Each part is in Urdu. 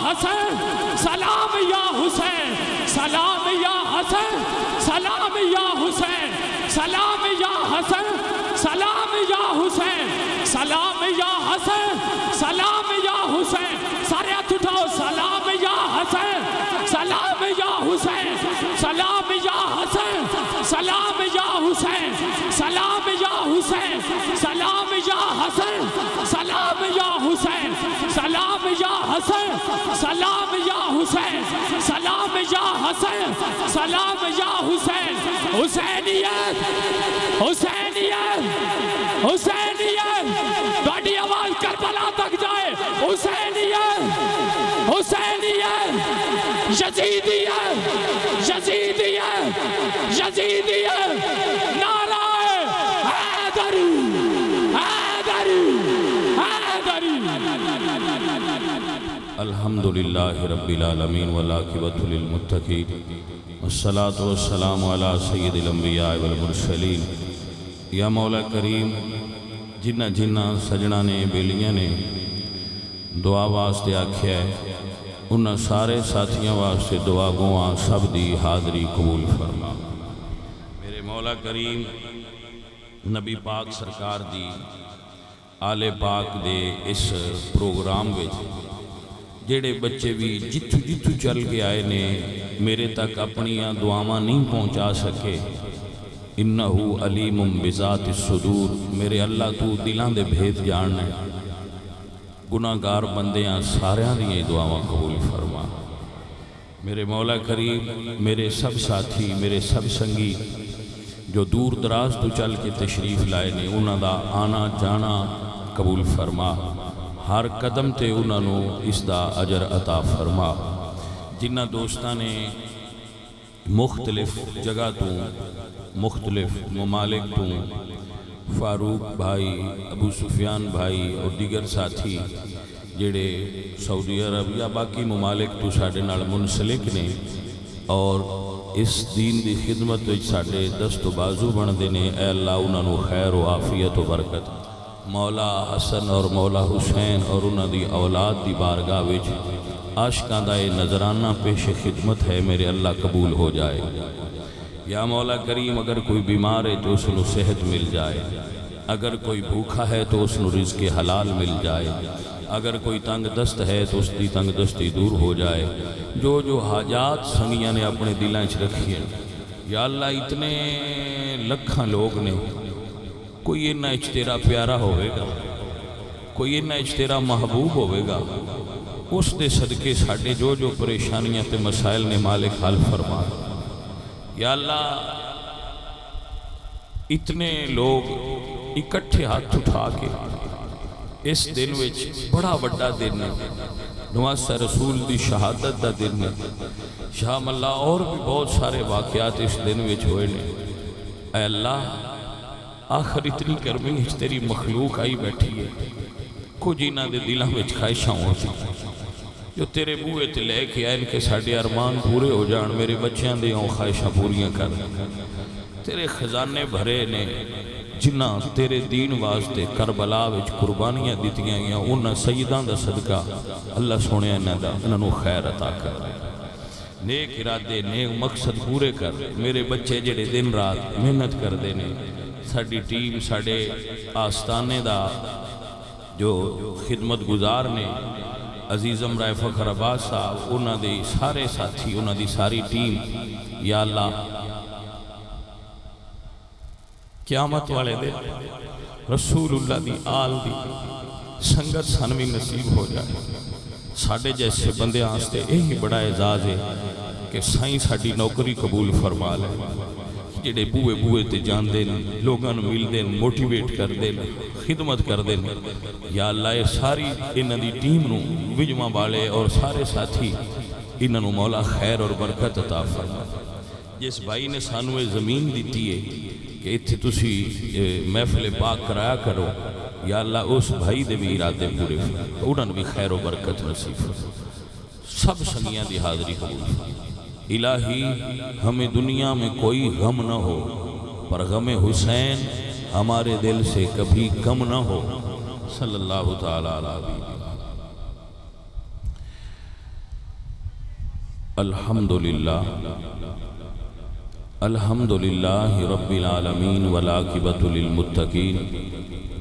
حسن سلام یا حسین سلام یا حسن سلام یا حسین سلام یا حسن سلام یا حسین سلام یا حسن سلام یا حسین سارے ہاتھ اٹھاؤ سلام یا حسین سلام یا حسین سلام یا حسین سلام یا حسین سلام یا حسین سلام یا حسین سلام یا حسین سلام یا حسین سلام یا حسین سلام یا حسین سلام یا حسین حسینیت حسینیت حسینیت بڑی آواز کربلا تک جائے حسینیت حسینیت یزیدیت یزیدیت یزیدیت نعرہ حیدری حیدری حیدری الحمدللہ رب العالمین والعاقبۃ للمتقین والصلاة والسلام علی سید الانبیاء والمرسلین یا مولا کریم جنہ جنہ سجنہ نے بیلیاں نے دعا واسطے آکھیا ہے انہاں سارے ساتھیاں واسطے دعا گواں سب دی حاضری قبول فرما۔ میرے مولا کریم نبی پاک سرکار دی آل پاک دے اس پروگرام وچ جڑے بچے بھی جتھو چل کے آئے نے میرے تک اپنیاں دعاواں نہیں پہنچا سکے، انہو علیم بذات الصدور، میرے اللہ تو دلاں دے بھید جاننا ہے، گناہگار بندیاں ساریاں دی دعاواں قبول فرما۔ میرے مولا کریم میرے سب ساتھی میرے سب سنگی جو دور دراز تو چل کے تشریف لائے نے انہاں دا آنا جانا قبول فرما، ہر قدم تے انہاں نو اس دا اجر عطا فرما۔ جنہ دوستاں نے مختلف جگہ تو مختلف ممالک تو فاروق بھائی ابو سفیان بھائی اور دیگر ساتھی جڑے سعودی عرب یا باقی ممالک تو ساڑھے نال منسلک نے اور اس دین دی خدمت وچ ساڑھے دست و بازو بن دینے، اے اللہ انہاں نو خیر و عافیت و برکت۔ مولا حسن اور مولا حسین اور انہاں دی اولاد دی بارگاہ وچ عاشقاں دا نذرانہ پیش خدمت ہے، میرے اللہ قبول ہو جائے۔ یا مولا کریم اگر کوئی بیمار ہے تو اس نو صحت مل جائے، اگر کوئی بھوکھا ہے تو اس نو رزق حلال مل جائے، اگر کوئی تنگ دست ہے تو اس دی تنگ دستی دور ہو جائے۔ جو جو حاجات سنگیاں نے اپنے دلاں چ رکھی ہیں یا اللہ اتنے لکھاں لوگ نے، کوئی انہ اچ تیرا پیارا ہوئے گا، کوئی انہ اچ تیرا محبوب ہوئے گا، اس دے صدقے ساڑھے جو جو پریشانیاں تے مسائل نے مالک حل فرما۔ یا اللہ اتنے لوگ اکٹھے ہاتھ اٹھا کے اس دن وچ بڑا بڑا دن ہے، نواسہ رسول دی شہادت دا دن ہے، شام اللہ اور بھی بہت سارے واقعات اس دن وچ ہوئے نے۔ اے اللہ آخر اتنی گرمی وچ تیری مخلوق آئی بیٹھی ہے، کچھ انہاں دے دلاں وچ خواہشاں ہو سی جو تیرے بوئے تے لے کے آئے ان کے ساڑھے ارمان پورے ہو جان، میرے بچیاں دے ہوں خواہشاں پوریاں کر، تیرے خزانے بھرے نے جنہ تیرے دین واسطے کربلا وچ قربانیاں دیتیاں گیا، انہاں سیدان دا صدقہ اللہ سونے انہوں خیر عطا کر، نیک ارادے نیک مقصد پورے کر۔ میرے بچے جڑے دن رات محنت کر دینے، ساڑی ٹیم ساڑے آستانے دا جو خدمت گزار نے عزیزم رائے فخر عباس صاحب، انہاں دی سارے ساتھی انہاں دی ساری ٹیم، یا اللہ قیامت والے دے رسول اللہ دی آل دی سنگت سانوی نصیب ہو جائے۔ ساڑھے جیسے بندے آنستے یہی بڑا اعزاز ہے کہ سائیں ساڑھی نوکری قبول فرما لے، جڑے بوئے بوئے تے جان دین، لوگاں مل دین، موٹیویٹ کر دین، خدمت کر دین۔ یا اللہ یہ ساری انہاں دی ٹیم نو وجمہ والے اور سارے ساتھی انہاں نو مولا خیر اور برکت عطا فرما۔ جس بھائی نے سانوے زمین دیتی ہے کہ اتھے تسی محفل پاک کرایا کرو، یا اللہ اس بھائی دے بھی ارادے پورے انہاں بھی خیر و برکت نصیب سب سنگیاں دی حاضری قبول۔ الہی ہمیں دنیا میں کوئی غم نہ ہو، پر غم حسین ہمارے دل سے کبھی کم نہ ہو، صلی اللہ تعالیٰ علیہ وسلم۔ الحمدللہ رب العالمین والعاقبۃ للمتقین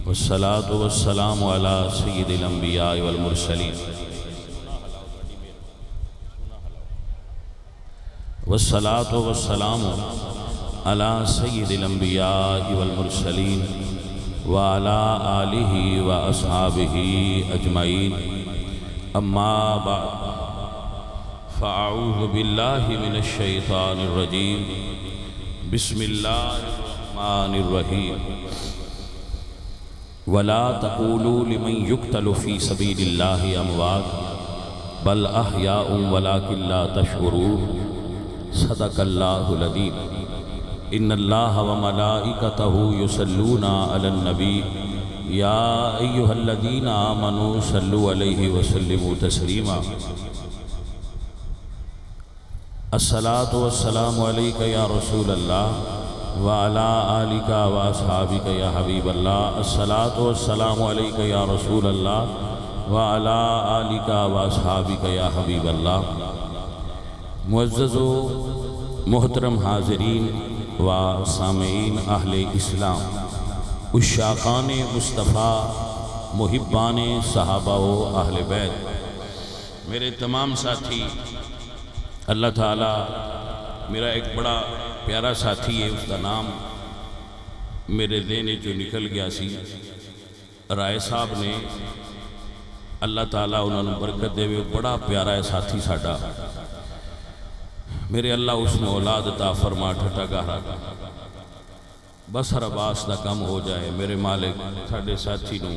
والصلاة والسلام علی سید الانبیاء والمرسلین والصلاة والسلام علی سید الانبیاء والمرسلین وعلی آلہ واصحابہ اجمعین اما بعد فاعوذ باللہ من الشیطان الرجیم بسم اللہ الرحمن الرحیم ولا تقولوا لمن يقتل في سبيل الله اموات بل احیاء ولكن لا تشعرون صدق اللہ العظیم ان اللہ وملائکتہ یصلون علی النبی یا ایہا الذین آمنوا صلوا علیہ وسلموا تسلیما الصلاة والسلام علیکہ یا رسول اللہ وعلا آلکہ واصحابکہ یا حبیب اللہ الصلاة والسلام علیکہ یا رسول اللہ وعلا آلکہ واصحابکہ یا حبیب اللہ معزز و محترم حاضرین و سامعین اہل اسلام عشاقان مصطفیٰ محبان صحابہ و اہل بیت میرے تمام ساتھی اللہ تعالیٰ میرا ایک بڑا پیارا ساتھی ہے اس کا نام میرے ذہن جو نکل گیا سی رائے صاحب نے اللہ تعالیٰ انہوں نے برکت دے ہوئے بڑا پیارا ہے ساتھی ساڈا میرے اللہ اس نے اولاد عطا فرما ٹھٹا گہرا بس ہر عباس دا کم ہو جائے میرے مالک ساڈے ساتھی نو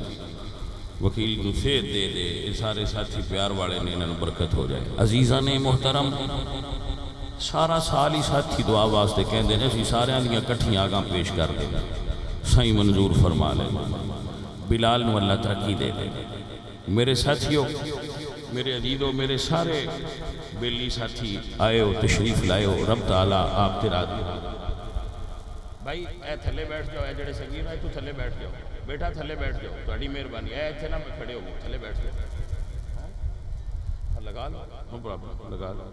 وکیل نو صحت دے دے یہ سارے ساتھی پیار والے نے انہوں برکت ہو جائے عزیزاں نے محترم سارا سال ہی ساتھی دعا واسطے کہندے نے اسی سارے دیاں کٹھیاں آگاں پیش کر دے سائیں منظور فرما لے بلال نو اللہ ترقی دے دے میرے ساتھیوں میرے عزیزوں میرے سارے بیلی ساتھی آئے ہو تشریف لائے ہو رب تعالیٰ آپ تیرا دے بھائی اے تھلے بیٹھ جاؤ اے جڑے سنگین آئے تو تھلے بیٹھ جاؤ بیٹا تھلے بیٹھ جاؤ تو اڈی مہربانی اے تھے نا میں کھڑے ہو گئے تھلے بیٹھ جاؤ لگا لو نو پرابلم لگا لو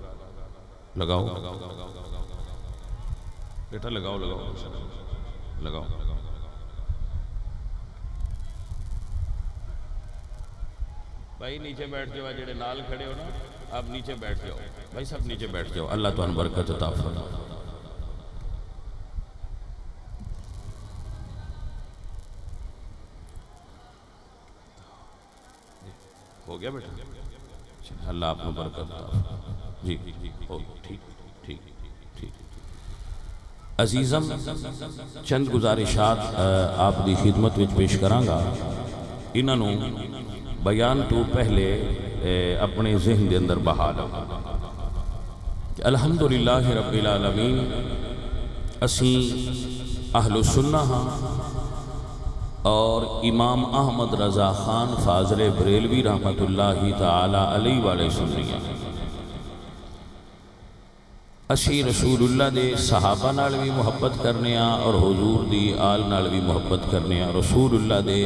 لگاؤ بیٹا لگاؤ لگاؤ لگاؤ بھائی نیچے بیٹھ جاؤ جڑے نال کھڑے ہو نا آپ نیچے بیٹھ جاؤ بھائی سب نیچے بیٹھ جاؤ اللہ تو ان برکت عطا فرمائے ہو گیا بیٹا اللہ آپ کو برکت عطا جی ٹھیک ٹھیک ٹھیک عزیزم چند گزارشات آپ دی خدمت وچ پیش کرانگا انہوں بیان تو پہلے اپنے ذہن دے اندر بحال الحمدللہ رب العالمین اسیں اہل السنہ ہاں اور امام احمد رضا خان فاضل بریلوی رحمت اللہ تعالی علیہ والے سنیاں اسی رسول اللہ دے صحابہ نال بھی محبت کرنے اور حضور دی آل نال بھی محبت کرنے رسول اللہ دے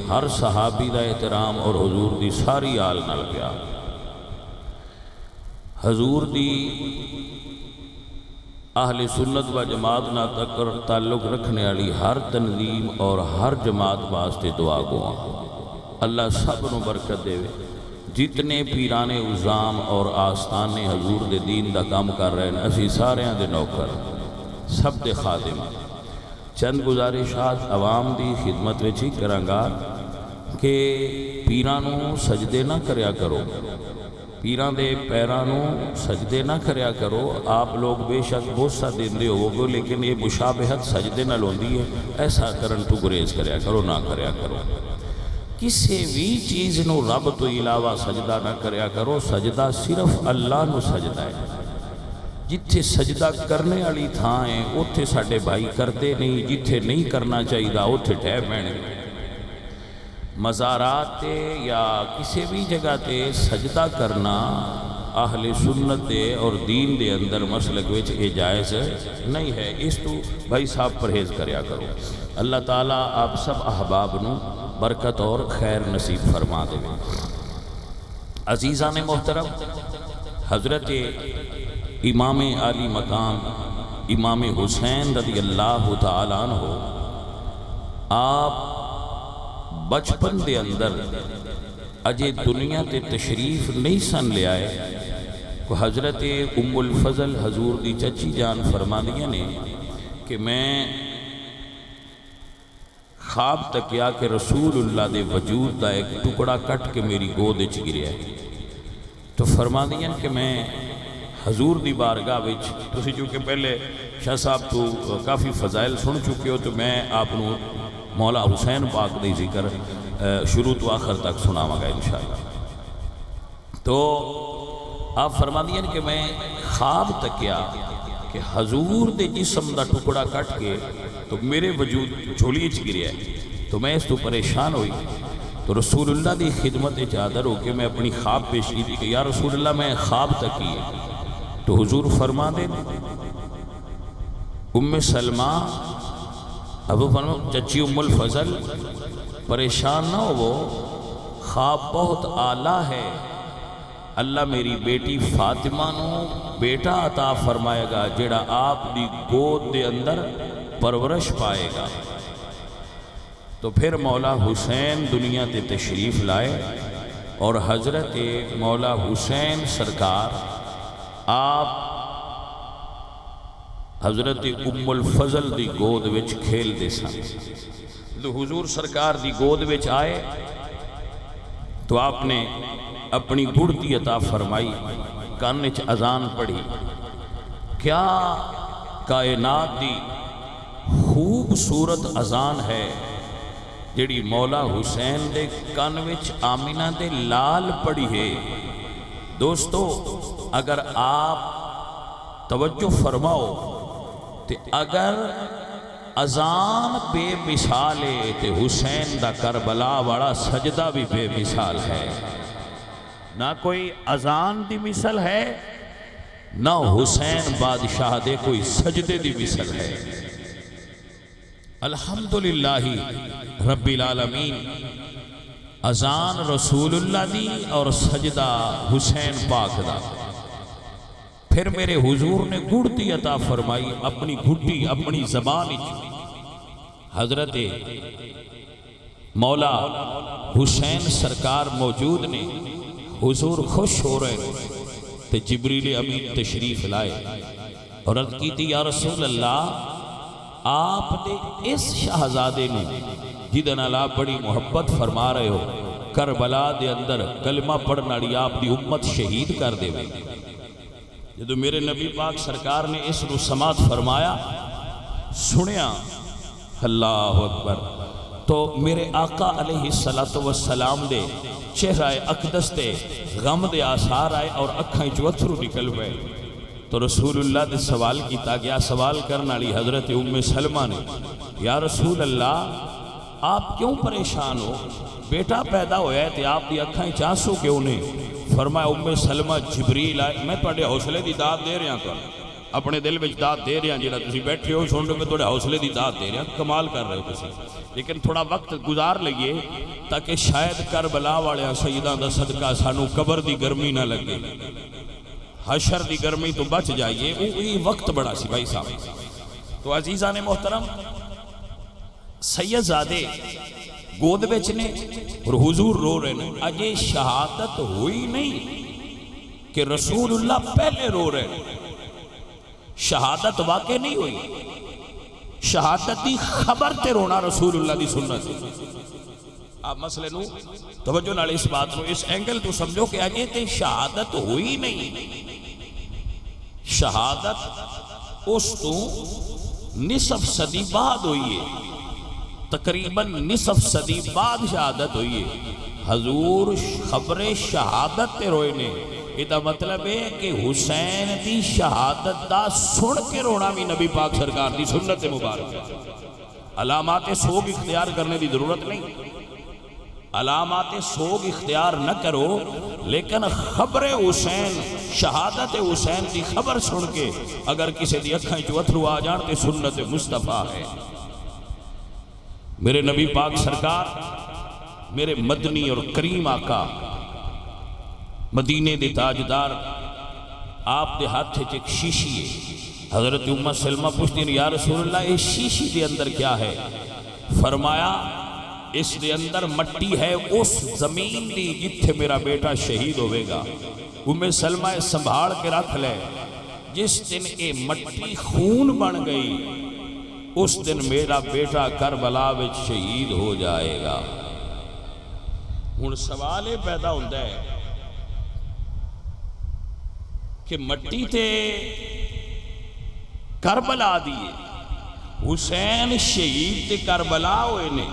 ہر صحابی دا احترام اور حضور دی ساری آل نال پیار حضور دی اہل سنت و جماعت نہ تکر تعلق رکھنے والی ہر تنظیم اور ہر جماعت واسطے دعا گواں اللہ سب نو برکت دے جتنے پیرانے عظام اور آستانے حضور دے دین دا کام کر رہے ہیں اسی سارے دے نوکر سب دے خادم چند گزارشات عوام دی خدمت وچی کرانگا کہ پیرانوں سجدے نہ کریا کرو پیران دے پیرانوں سجدے نہ کریا کرو آپ لوگ بے شک بوسہ دیندے ہو گو لیکن یہ مشابہت سجدے نہ لوندی ہے ایسا کرن تو گریز کریا کرو نہ کریا کرو کسی بھی چیز نو رب تو علاوہ سجدہ نہ کریا کرو سجدہ صرف اللہ نو سجدہ ہے جتھے سجدہ کرنے والی تھائیں اتھے ساڑھے بھائی کرتے نہیں جتھے نہیں کرنا چاہیے اتھے ٹھہ پہنے مزارات تے یا کسی بھی جگہ تے سجدہ کرنا اہل سنت دے اور دین دے اندر مسلک وچ جائز نہیں ہے اس تو بھائی صاحب پرہیز کریا کرو اللہ تعالیٰ آپ سب احباب نو برکت اور خیر نصیب فرما دے عزیزان محترم حضرت امام عالی مقام امام حسین رضی اللہ تعالیٰ عنہ آپ بچپن دے اندر اجے دنیا تے تشریف نہیں سن لے آئے کو حضرت ام الفضل حضور دی چچی جان فرماندیاں نے کہ میں خواب تک کیا کہ رسول اللہ دے وجود دا ایک ٹکڑا کٹ کے میری گود وچ گریا ہے تو فرماندیاں کہ میں حضور دی بارگاہ وچ تسی چونکہ پہلے شاہ صاحب تو کافی فضائل سن چکے ہو تو میں آپ نو مولا حسین پاک دی ذکر شروع تو آخر تک سناواں گا انشاءاللہ۔ تو آپ فرما دیا کہ میں خواب تکیا کہ حضور دے جسم دا ٹکڑا کٹ کے تو میرے وجود جھولی چ گریا ہے تو میں اس تو پریشان ہوئی تو رسول اللہ دی خدمت چادر ہو کے میں اپنی خواب پیش کی تھی کہ یا رسول اللہ میں خواب تکی ہے تو حضور فرما دے ام سلمہ ابو فرما چچی ام الفضل پریشان نہ ہو وہ خواب بہت اعلیٰ ہے اللہ میری بیٹی فاطمہ نو بیٹا عطا فرمائے گا جڑا آپ دی گود دے اندر پرورش پائے گا۔ تو پھر مولا حسین دنیا تے تشریف لائے اور حضرت مولا حسین سرکار آپ حضرت ام الفضل دی گود وچ کھیل دے سن تو حضور سرکار دی گود وچ آئے تو آپ نے اپنی گڑتی عطا فرمائی کان وچ اذان پڑھی کیا کائنات دی خوبصورت اذان ہے جڑی مولا حسین دے کان وچ آمینہ دے لال پڑھی ہے۔ دوستو اگر آپ توجہ فرماؤ تے اگر اذان بے مثال ہے تے حسین دا کربلا والا سجدہ بھی بے مثال ہے، نہ کوئی اذان دی مثل ہے نہ حسین بادشاہ دے کوئی سجدے دی مثل ہے۔ الحمدللہ رب العالمین، اذان رسول اللہ دی اور سجدہ حسین پاک دا۔ پھر میرے حضور نے گڑتی عطا فرمائی اپنی گھٹی اپنی زبان حضرت مولا حسین سرکار موجود نے، حضور خوش ہو رہے تے جبریل امین تشریف لائے اور عرض کی تھی یا رسول اللہ آپ نے اس شہزادے نے جدن اللہ بڑی محبت فرما رہے ہو کربلا دے اندر کلمہ پڑھناڑی آپ دی امت شہید کر دے ہوئے۔ جدو میرے نبی پاک سرکار نے اس نو سماعت فرمایا سنیا اللہ اکبر تو میرے آقا علیہ السلام دے چہرہ اقدس تے غم دے آثار آئے اور اکھائیں چوتھرو نکل گئے تو رسول اللہ دے سوال کیتا گیا۔ سوال کرنا علی حضرت ام سلمہ نے یا رسول اللہ آپ کیوں پریشان ہو، بیٹا پیدا ہویا ہے تے آپ دی اکھائیں چانسو کیوں نہیں؟ فرمایا ام سلمہ جبریل آئے میں توڑے حوصلے دی داد دے رہا ہوں، اپنے دل میں داد دے رہا ہوں، جیڑا تسی بیٹھے ہو سن لو میں توڑے حوصلے دی داد دے رہا ہوں، کمال کر رہے ہو تسی، لیکن تھوڑا وقت گزار لئیے تاکہ شاید کربلا والے سیدان دا صدقہ سانو قبر دی گرمی نہ لگے، حشر دی گرمی تو بچ جائیے، وہی وقت بڑا سی بھائی صاحب۔ تو عزیزان محترم سید زادے گود بیچنے اور حضور رو رہے ہیں، اجے شہادت ہوئی نہیں کہ رسول اللہ پہلے رو رہے ہیں، شہادت واقع نہیں ہوئی، شہادت دی خبر تے رونا رسول اللہ دی سنت۔ آپ مسئلے نو توجہ نال اس بات نو اس اینگل تو سمجھو کہ اجے تے شہادت ہوئی نہیں، شہادت اس تو نصف صدی بعد ہوئی ہے، تقریباً نصف صدی بعد شہادت ہوئی ہے۔ حضور خبر شہادت تے روئے نے، یہ مطلب ہے کہ حسین دی شہادت دا سن کے رونا بھی نبی پاک سرکار دی سنت مبارک ہے۔ علامات سوگ اختیار کرنے دی ضرورت نہیں، علامات سوگ اختیار نہ کرو، لیکن خبر حسین شہادت حسین دی خبر سن کے اگر کسی دی اکھائیں چوتھرو آ جان تے سنت مصطفیٰ ہے۔ میرے نبی پاک سرکار میرے مدنی اور کریم آقا مدینے دے تاجدار آپ دے ہاتھ ایک شیشی ہے. حضرت ام سلمہ پوچھتی ہیں یا رسول اللہ اس شیشی دے اندر کیا ہے؟ فرمایا اس دے اندر مٹی ہے اس زمین دی جتھے میرا بیٹا شہید ہوئے گا. ام سلمہ سنبھال کے رکھ لے، جس دن اے مٹی خون بن گئی اس دن میرا بیٹا کربلا وچ شہید ہو جائے گا. ہن سوال یہ پیدا ہوتا ہے کہ مٹی تے کربلا دیئے، حسین شہید تے کربلا ہوئے نے،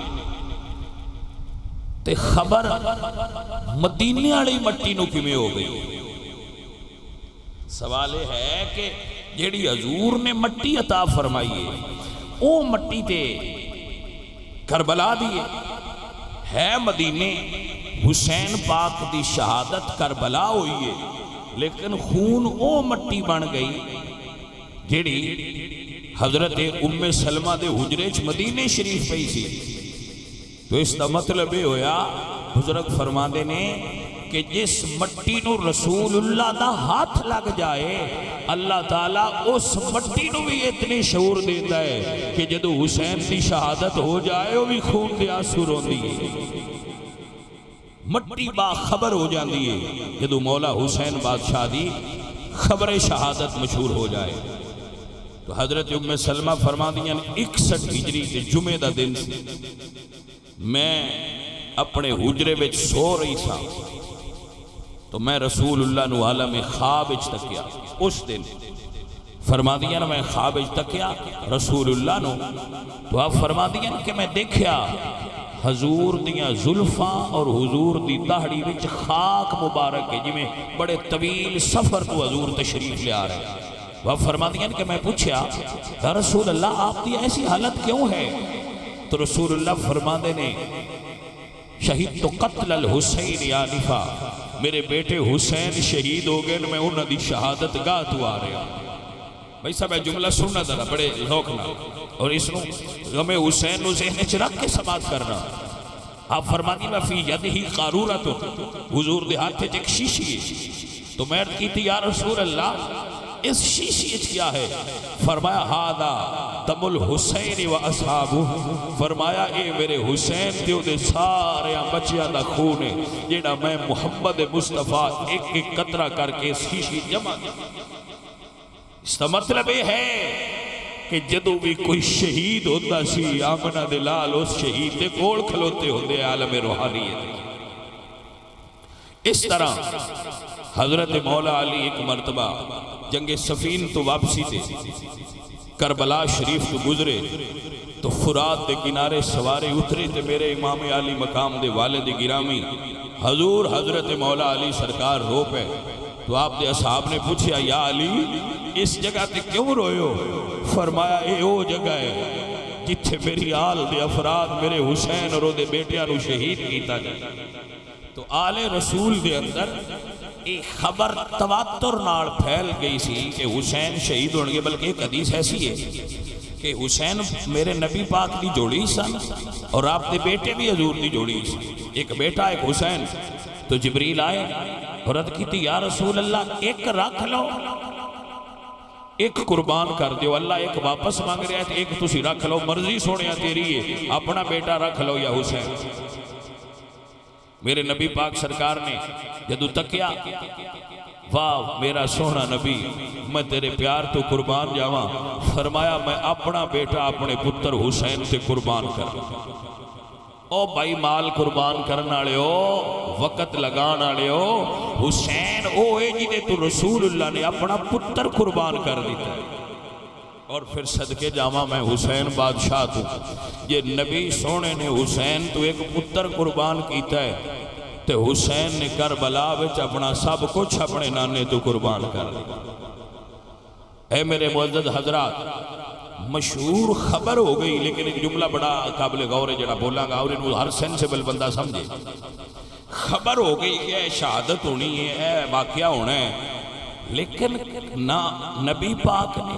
تے خبر مدینے والی مٹی نو کیویں ہو گئی؟ سوال یہ ہے کہ جیڑی حضور نے مٹی عطا فرمائی ہے او مٹی تے کربلا دیئے ہے مدینے. حسین پاک دی شہادت کربلا ہوئی ہے، لیکن خون او مٹی بن گئی جیڑی حضرت ام سلمہ دے حجرے چ مدینے شریف پئی سی. تو اس دا مطلب یہ ہویا بزرگ فرماندے نے کہ جس مٹی نو رسول اللہ دا ہاتھ لگ جائے اللہ تعالیٰ اس مٹی نو بھی اتنی شعور دیتا ہے کہ جدو حسین دی شہادت ہو جائے وہ بھی خون دے آنسو روندی ہے. مٹی با خبر ہو جاندی ہے جدو مولا حسین بادشاہ دی خبر شہادت مشہور ہو جائے. تو حضرت ام سلمہ فرما دیا 61 ہجری کے جمعے دا دن میں اپنے حجرے وچ سو رہی سا تو میں رسول اللہ نو عالم خواب وچ تکیا. اس دن فرما دیا نا میں خواب وچ تکیا رسول اللہ نو تو آپ فرما دیا کہ میں دیکھیا حضور دیاں زلفاں اور حضور دی داڑھی وچ خاک مبارک ہے جی میں بڑے طویل سفر تو حضور تشریف لے آ رہے ہیں. وہ فرما دیا کہ میں پوچھیا یا رسول اللہ آپ دی ایسی حالت کیوں ہے؟ تو رسول اللہ فرما دینے شہید تو قتل الحسین یا نفا، میرے بیٹے حسین شہید ہو گئے میں انہوں دی شہادت گاہ تو آ رہے ہیں. بھائی صاحب جملہ سننا ذرا بڑے لوکنا اور اس نو غم حسین نو ذہن چ رکھ کے سماعت کرنا. آپ فرماتی میں فی یدہی قارورۃ، حضور دے ہاتھ ایک شیشی ہے. تو میں عرض کی تھی یا رسول اللہ اس شیشی کیا ہے؟ فرمایا ہادا دم الحسین و اصحابہ، فرمایا اے میرے حسین تیو دے سارے بچیاں دا خون ہے جیڑا میں محمد مصطفیٰ ایک ایک قطرہ کر کے شیشی جمع. اس کا مطلب یہ ہے کہ جدو بھی کوئی شہید ہوتا سی آمنہ دلال اس شہید دے کول کھلوتے ہوندے عالم روحانیت. اس طرح حضرت مولا علی ایک مرتبہ جنگ صفین تو واپسی تھے کربلا شریف تو گزرے تو فرات دے کنارے سوارے اترے تھے میرے امام علی مقام دے والد گرامی حضور حضرت مولا علی سرکار رو پہ. تو آپ دے اصحاب نے پوچھا یا علی اس جگہ تے کیوں روئے ہو؟ فرمایا اے او جگہ ہے جتھے میری آل دے افراد میرے حسین اور دے بیٹیاں نو شہید کیتا جائے. تو آل رسول دے اندر ایک خبر تواتر نال پھیل گئی سی کہ حسین شہید ہونے گے. بلکہ ایک حدیث ایسی ہے کہ حسین میرے نبی پاک دی جوڑی سن اور آپ دے بیٹے بھی حضور دی جوڑی سن، ایک بیٹا ایک حسین. تو جبریل آئے اور عرض کی تھی یا رسول اللہ ایک رکھ لو ایک قربان کر دیو. اللہ ایک واپس مانگ رہا ہے تو ایک تسی رکھ لو، مرضی سونیا تیری ہے، اپنا بیٹا رکھ لو یا حسین. میرے نبی پاک سرکار نے جدو تکیا واہ میرا سونا نبی میں تیرے پیار تو قربان جاواں. فرمایا میں اپنا بیٹا اپنے پتر حسین سے قربان کر. او بھائی مال قربان کرنا لے ہو وقت لگانا لے ہو حسین او ہے جنہیں تو رسول اللہ نے اپنا پتر قربان کر دیتا ہے. اور پھر صدقے جامعہ میں حسین بادشاہ تو یہ نبی سونے نے حسین تو ایک پتر قربان کیتا ہے تو حسین نے کربلا وچ اپنا سب کچھ اپنے نانے تو قربان کر دیا. اے میرے معزز حضرات مشہور خبر ہو گئی لیکن ایک جملہ بڑا قابل غور ہے جڑا بولا گا اور انہوں ہر سینسیبل بندہ سمجھے. خبر ہو گئی کہ شہادت ہونی ہے واقعہ ہونا ہے لیکن نہ نبی پاک نے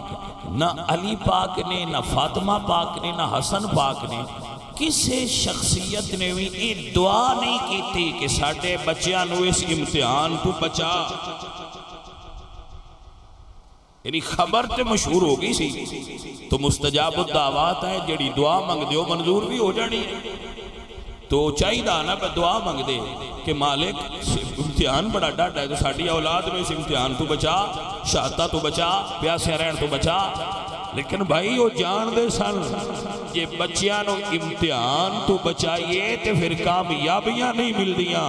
نہ علی پاک نے نہ فاطمہ پاک نے نہ حسن پاک نے کسی شخصیت نے بھی یہ دعا نہیں کی تھی کہ ساڑھے بچیاں نو اس امتحان تو بچا. یعنی خبر تے مشہور ہو گئی سی تو مستجاب الدعوات ہے جڑی دعا منگ دیو منظور بھی ہو جانی ہے. تو چاہیے نا پہ دعا منگ دے کہ مالک امتحان بڑا ڈاٹا ہے تو ساڑی اولاد میں اس امتحان تو بچا، شہادتہ تو بچا، پیاسے رہن تو بچا. لیکن بھائی وہ جان دے سن یہ بچیاں نو امتحان تو بچائیے تے پھر کامیابیاں نہیں مل دیاں.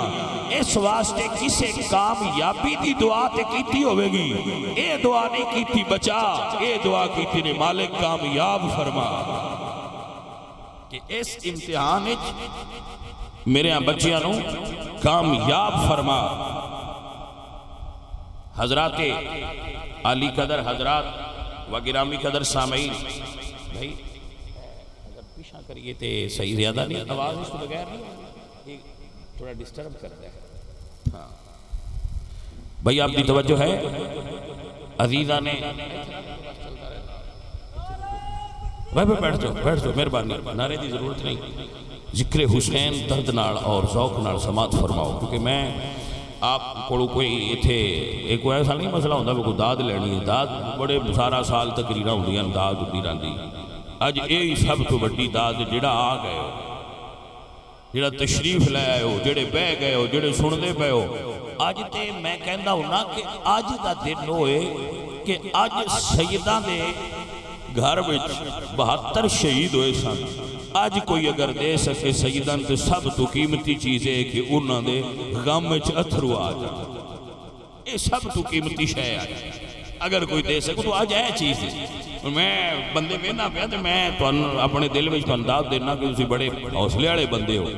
اس واسطے کسے کامیابی دی دعا تے کیتی ہوئے گی، اے دعا نہیں کیتی بچا، اے دعا کیتی نے مالک کامیاب فرما کہ اس امتحان میرے ہاں بچیاں نو کامیاب فرما. حضرات علی قدر حضرات و گرامی قدر سامعین، بھائی اگر پیشہ کریے تے صحیح زیادہ نہیں، آواز اس کو بغیر نہیں تھوڑا ڈسٹرب کرتا ہے. ہاں بھائی آپ کی توجہ ہے عزیزہ نے بھائی بیٹھ جاؤ مہربانی، نعرے دی ضرورت نہیں. ذکر حسین درد نال اور ذوق نال سماعت فرماؤ کیونکہ میں آپ کو کوئی تھے ایک ایسا نہیں مسئلہ ہوتا کوئی داد لینی ہے، داد بڑے سارا سال تقریرہ ہوندیاں داد ہوتی رہندی. اج یہی سب تو بڑی داد جڑا آ گئے ہو، جڑا تشریف لے آئے ہو، جڑے بہ گئے ہو، جڑے سندے پے ہو. اج تے میں کہندا ہوں نا کہ اج دا دن ہوئے کہ اج سیداں دے گھر وچ 72 شہید ہوئے سن. آج کوئی اگر دے سکے سیدان تے سب تو قیمتی چیز ہے کہ انہاں دے غم وچ اتھرو آ جائے. یہ سب تو قیمتی شے ہے اگر کوئی دے سکے تو آج ہے چیز ہے. میں بندے میں نہ پیا تے میں اپنے دل وچ انداز دینا کہ تسی بڑے حوصلے والے بندے ہو.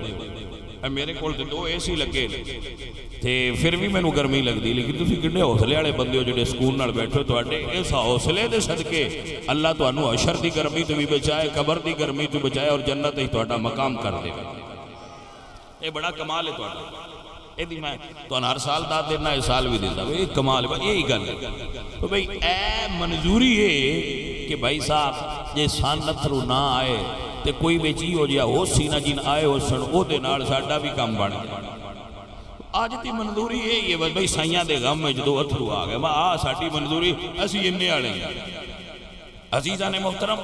میرے کول تے 2 اے سی لگے تے پھر بھی مینوں گرمی لگدی، لیکن تسی کڈے حوصلے والے بندے ہو جڑے سکون نال بیٹھو. تواڈے اس حوصلے دے صدقے اللہ تانوں حشر دی گرمی تو بھی بچائے، قبر دی گرمی تو بچائے اور جنت وچ تہاڈا مقام کر دے. یہ بڑا کمال ہے تہاڈا. یہ میں تہاڈا ہر سال داد دینا، اس سال بھی دیندا. یہ کمال ہے، یہی گل ہے. تو بھئی اے منظوری ہے کہ بھائی صاحب یہ سان نتھرو نہ آئے تے کوئی بیچی ہو جیا ہو سینہ جن آئے ہو سن او دے نال ساڈا بھی کام بن گیا. آج تی منظوری یہ بس بھئی سائیاں دے غم میں جدو اتھرو آ گئے. آ ساڈی منظوری اسی اننے آلے ہیں. عزیزہ نے محترم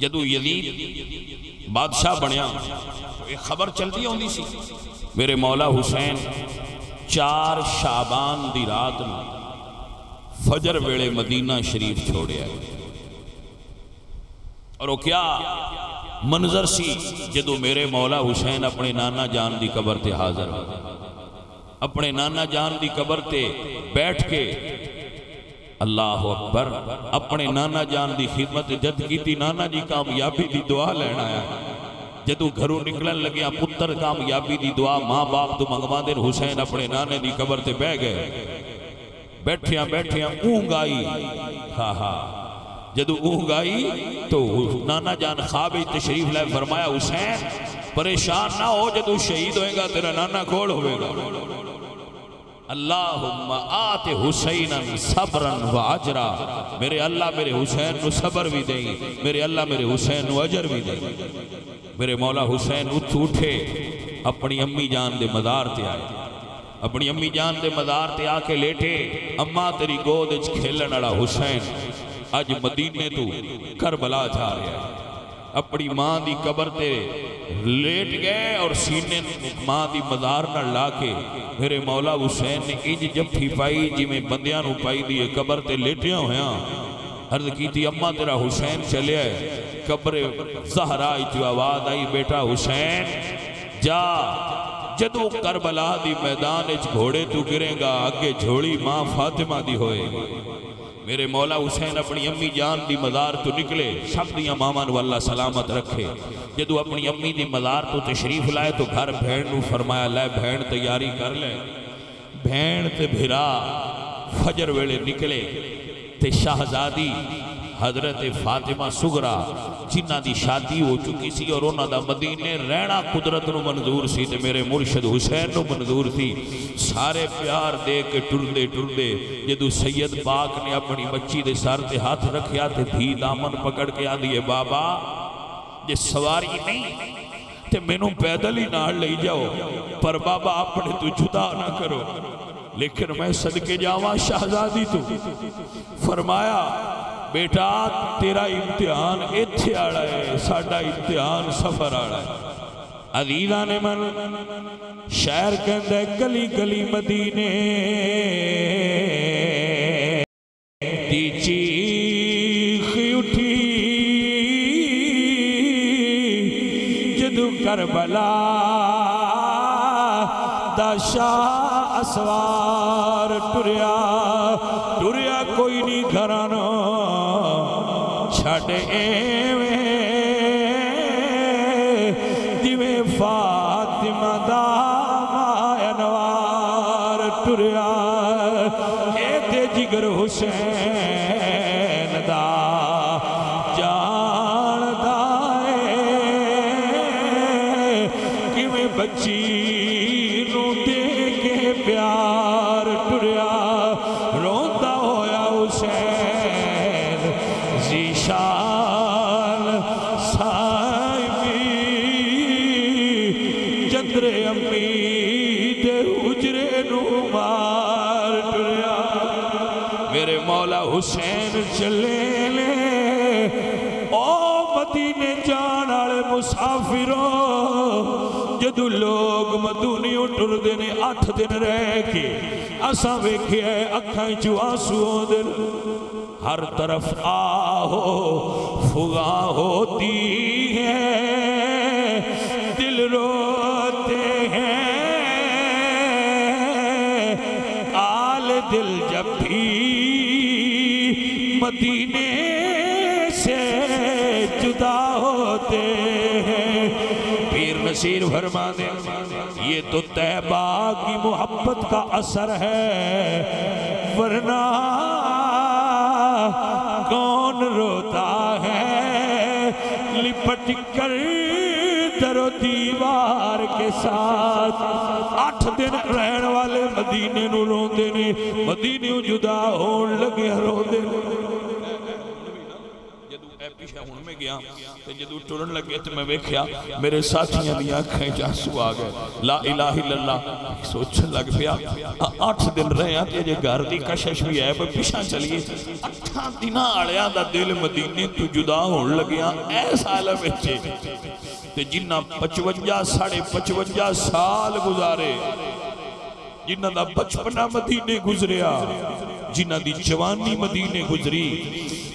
جدو یزید بادشاہ بنیا ایک خبر چلتی ہوندی سی میرے مولا حسین 4 شعبان دی رات میں فجر ویلے مدینہ شریف چھوڑے آئے. اور وہ کیا منظر سی جدو میرے مولا حسین اپنے نانا جان دی قبر تے حاضر ہو، اپنے نانا جان دی قبر تے بیٹھ کے اللہ اکبر اپنے نانا جان دی خدمت جد کی تھی. نانا جی کامیابی دی دعا لینا ہے. جدو گھروں نکلن لگیا پتر کامیابی دی دعا ماں باپ تو منگوا دین. حسین اپنے نانے دی قبر تے بہ گئے. بیٹھیاں اونگ آئی. جدو اونگ آئی تو نانا جان خواب تشریف لائے فرمایا حسین پریشان نہ ہو، جدو شہید ہوئے گا تیرا نانا کھوڑ ہوئے گا. اللہم آت حسینا صبرا و عجرا. میرے اللہ میرے حسین نو صبر بھی دیں، میرے اللہ میرے حسین نو عجر بھی دیں. میرے مولا حسین اٹھے اپنی امی جان دے مزار تے آئے. اپنی امی جان دے مزار تے آ کے لیٹے. اماں تیری گود وچ کھیلن والا حسین اج مدینے تو کربلا جا رہا ہے. اپنی ماں دی قبر تے لیٹ گئے اور سینے ماں دی مزار نہ لا کے میرے مولا حسین نے انج جفی پائی جی میں بندیاں نو پائی دی قبر تے لیٹیاں ہویاں. عرض کی تھی اماں تیرا حسین چلے آئے. قبر زہرا جو آواز آئی بیٹا حسین جا، جدو کربلا دی میدان اچ گھوڑے تو گرے گا آگے جھوڑی ماں فاطمہ دی ہوئے. میرے مولا حسین اپنی امی جان دی مزار تو نکلے. سب دیاں ماما نو اللہ سلامت رکھے. جدو اپنی امی دی مزار تو تشریف لائے تو گھر بھین نو فرمایا لے بھین تیاری کر لے. بھین تے بھرا فجر ویلے نکلے تے شہزادی حضرت فاطمہ سغرا جنہ دی شادی ہو چکی سی اور انہاں دا مدینے رہنا قدرت نو منظور سی تے میرے مرشد حسین نو منظور تھی. سارے پیار دے کے ٹردے جدو سید پاک نے اپنی بچی دے سر تے ہاتھ رکھیا تے دھی دامن پکڑ کے آدھی بابا جے سواری نہیں تے مینوں پیدل ہی نال لے جاؤ، پر بابا اپنے تو جدا نہ کرو. لیکن میں صدقے جاواں شہزادی تو فرمایا بیٹا تیرا امتحان ایتھے آڑا ہے، ساڑھا امتحان سفر آڑا ہے۔ عزیزہ نے من شہر کہندہ ہے گلی گلی مدینے دی چیخ اٹھی جدو کربلا دا شاہ اسوار ٹریا کوئی نہیں گھرانو چھڑ ایویں جویں فاطمہ دا مائنوار ٹریا اے تے جگر حسین دا جان دائے کیویں بچی نو دے کے پیار ٹریا روندہ ہویا حسین زیشان سائمی چندر امید حجرے نو مار ٹریا میرے مولا حسین چلے لے او مدینے جان آلے مسافروں جدو لوگ مدونی اٹھر دینے 8 دن رہ کے اساں ویکھے ہے اکھائیں چو آنسو دل ہر طرف آہو فغاں ہوتی ہے دل روتے ہیں آل دل جب بھی مدینے سے جدا ہوتے ہیں پیر نصیر فرما دے یہ تو طیبہ کی محبت کا اثر ہے ورنہ کون روتا ہے لپٹ کر در و دیوار کے ساتھ 8 دن رہن والے مدینے نو روندے نے مدینے جدا ہون لگے روندے پیچھے ہون میں گیا جدو ٹرن لگے تو میں ویکھیا میرے ساتھیاں دیا آنکھیں جاسو آ گئے لا الہ الا اللہ سوچن لگ پیا 8 دن رہے ہیں تیجے گھر دی کشش بھی ہے پر پیچھا چلیے 8 دن آڑیا دا دل مدینے تو جدا ہون لگیا ایسا عالم اچھے تے جنہ 55 سال گزارے جنہ دا بچپنا مدینے گزریا جنہ دی جوانی مدینے گزری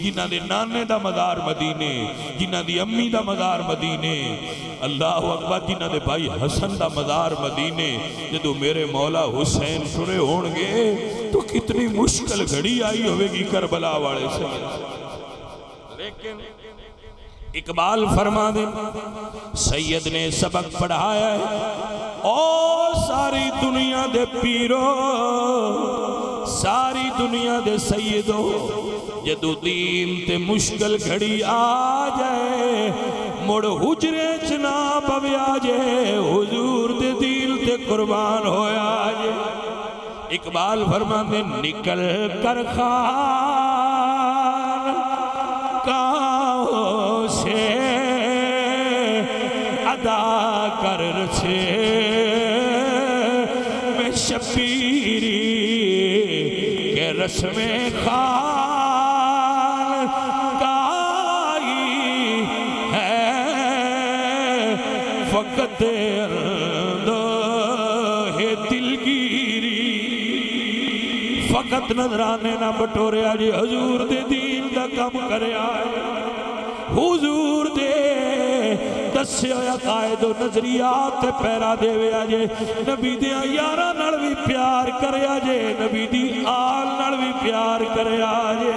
جنہ دے نانے دا مدار مدینے جنہ دی امی دا مدار مدینے اللہ اکبر جنہ دے بھائی حسن دا مدار مدینے جدو میرے مولا حسین ٹرے ہونگے تو کتنی مشکل گھڑی آئی ہوئے گی کربلا والے سے لیکن اقبال فرما دے سید نے سبق پڑھایا ہے او ساری دنیا دے پیرو ساری دنیا دے سیدو جدو دین تے مشکل گھڑی آ جائے مڑ حجرے چنا پوی آ جائے حضور دے دین تے قربان ہویا آ جائے اقبال فرمان دے نکل کر خان کاؤں سے ادا کر رچے میں شبیری کے رسم خان کائی ہے فقط اندوہ دلگیری فقط نظرانے نہ بٹورے آجی حضور دے دین دا کم کرے آئے حضور دے دسے ہویا قائد و نظریات پیرا دے وے آجے نبی دے یارہ نڑوی پیار کرے آجے نبی دی آل نڑوی پیار کرے آجے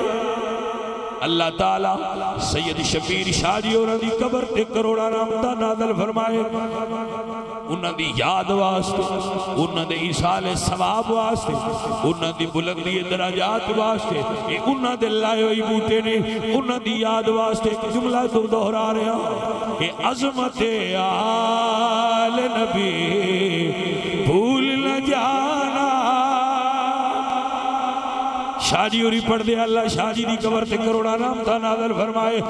اللہ تعالیٰ سید شبیر شاہ جی اور دی قبر تے کروڑا رحمتہ نازل فرمائے انہاں دی یاد واسطے انہاں دے ایصال ثواب واسطے انہاں دی بلندی درجات واسطے انہاں دے لائے ہوئی بوٹے نے انہاں دی یاد واسطے جملہ تو دہرا رہا کہ عظمت آل نبی بھول نہ جانا شاہ جی اوری پڑھ دے اللہ شاہ جی دی قبر تے کروڑا نام تا نازل فرمائے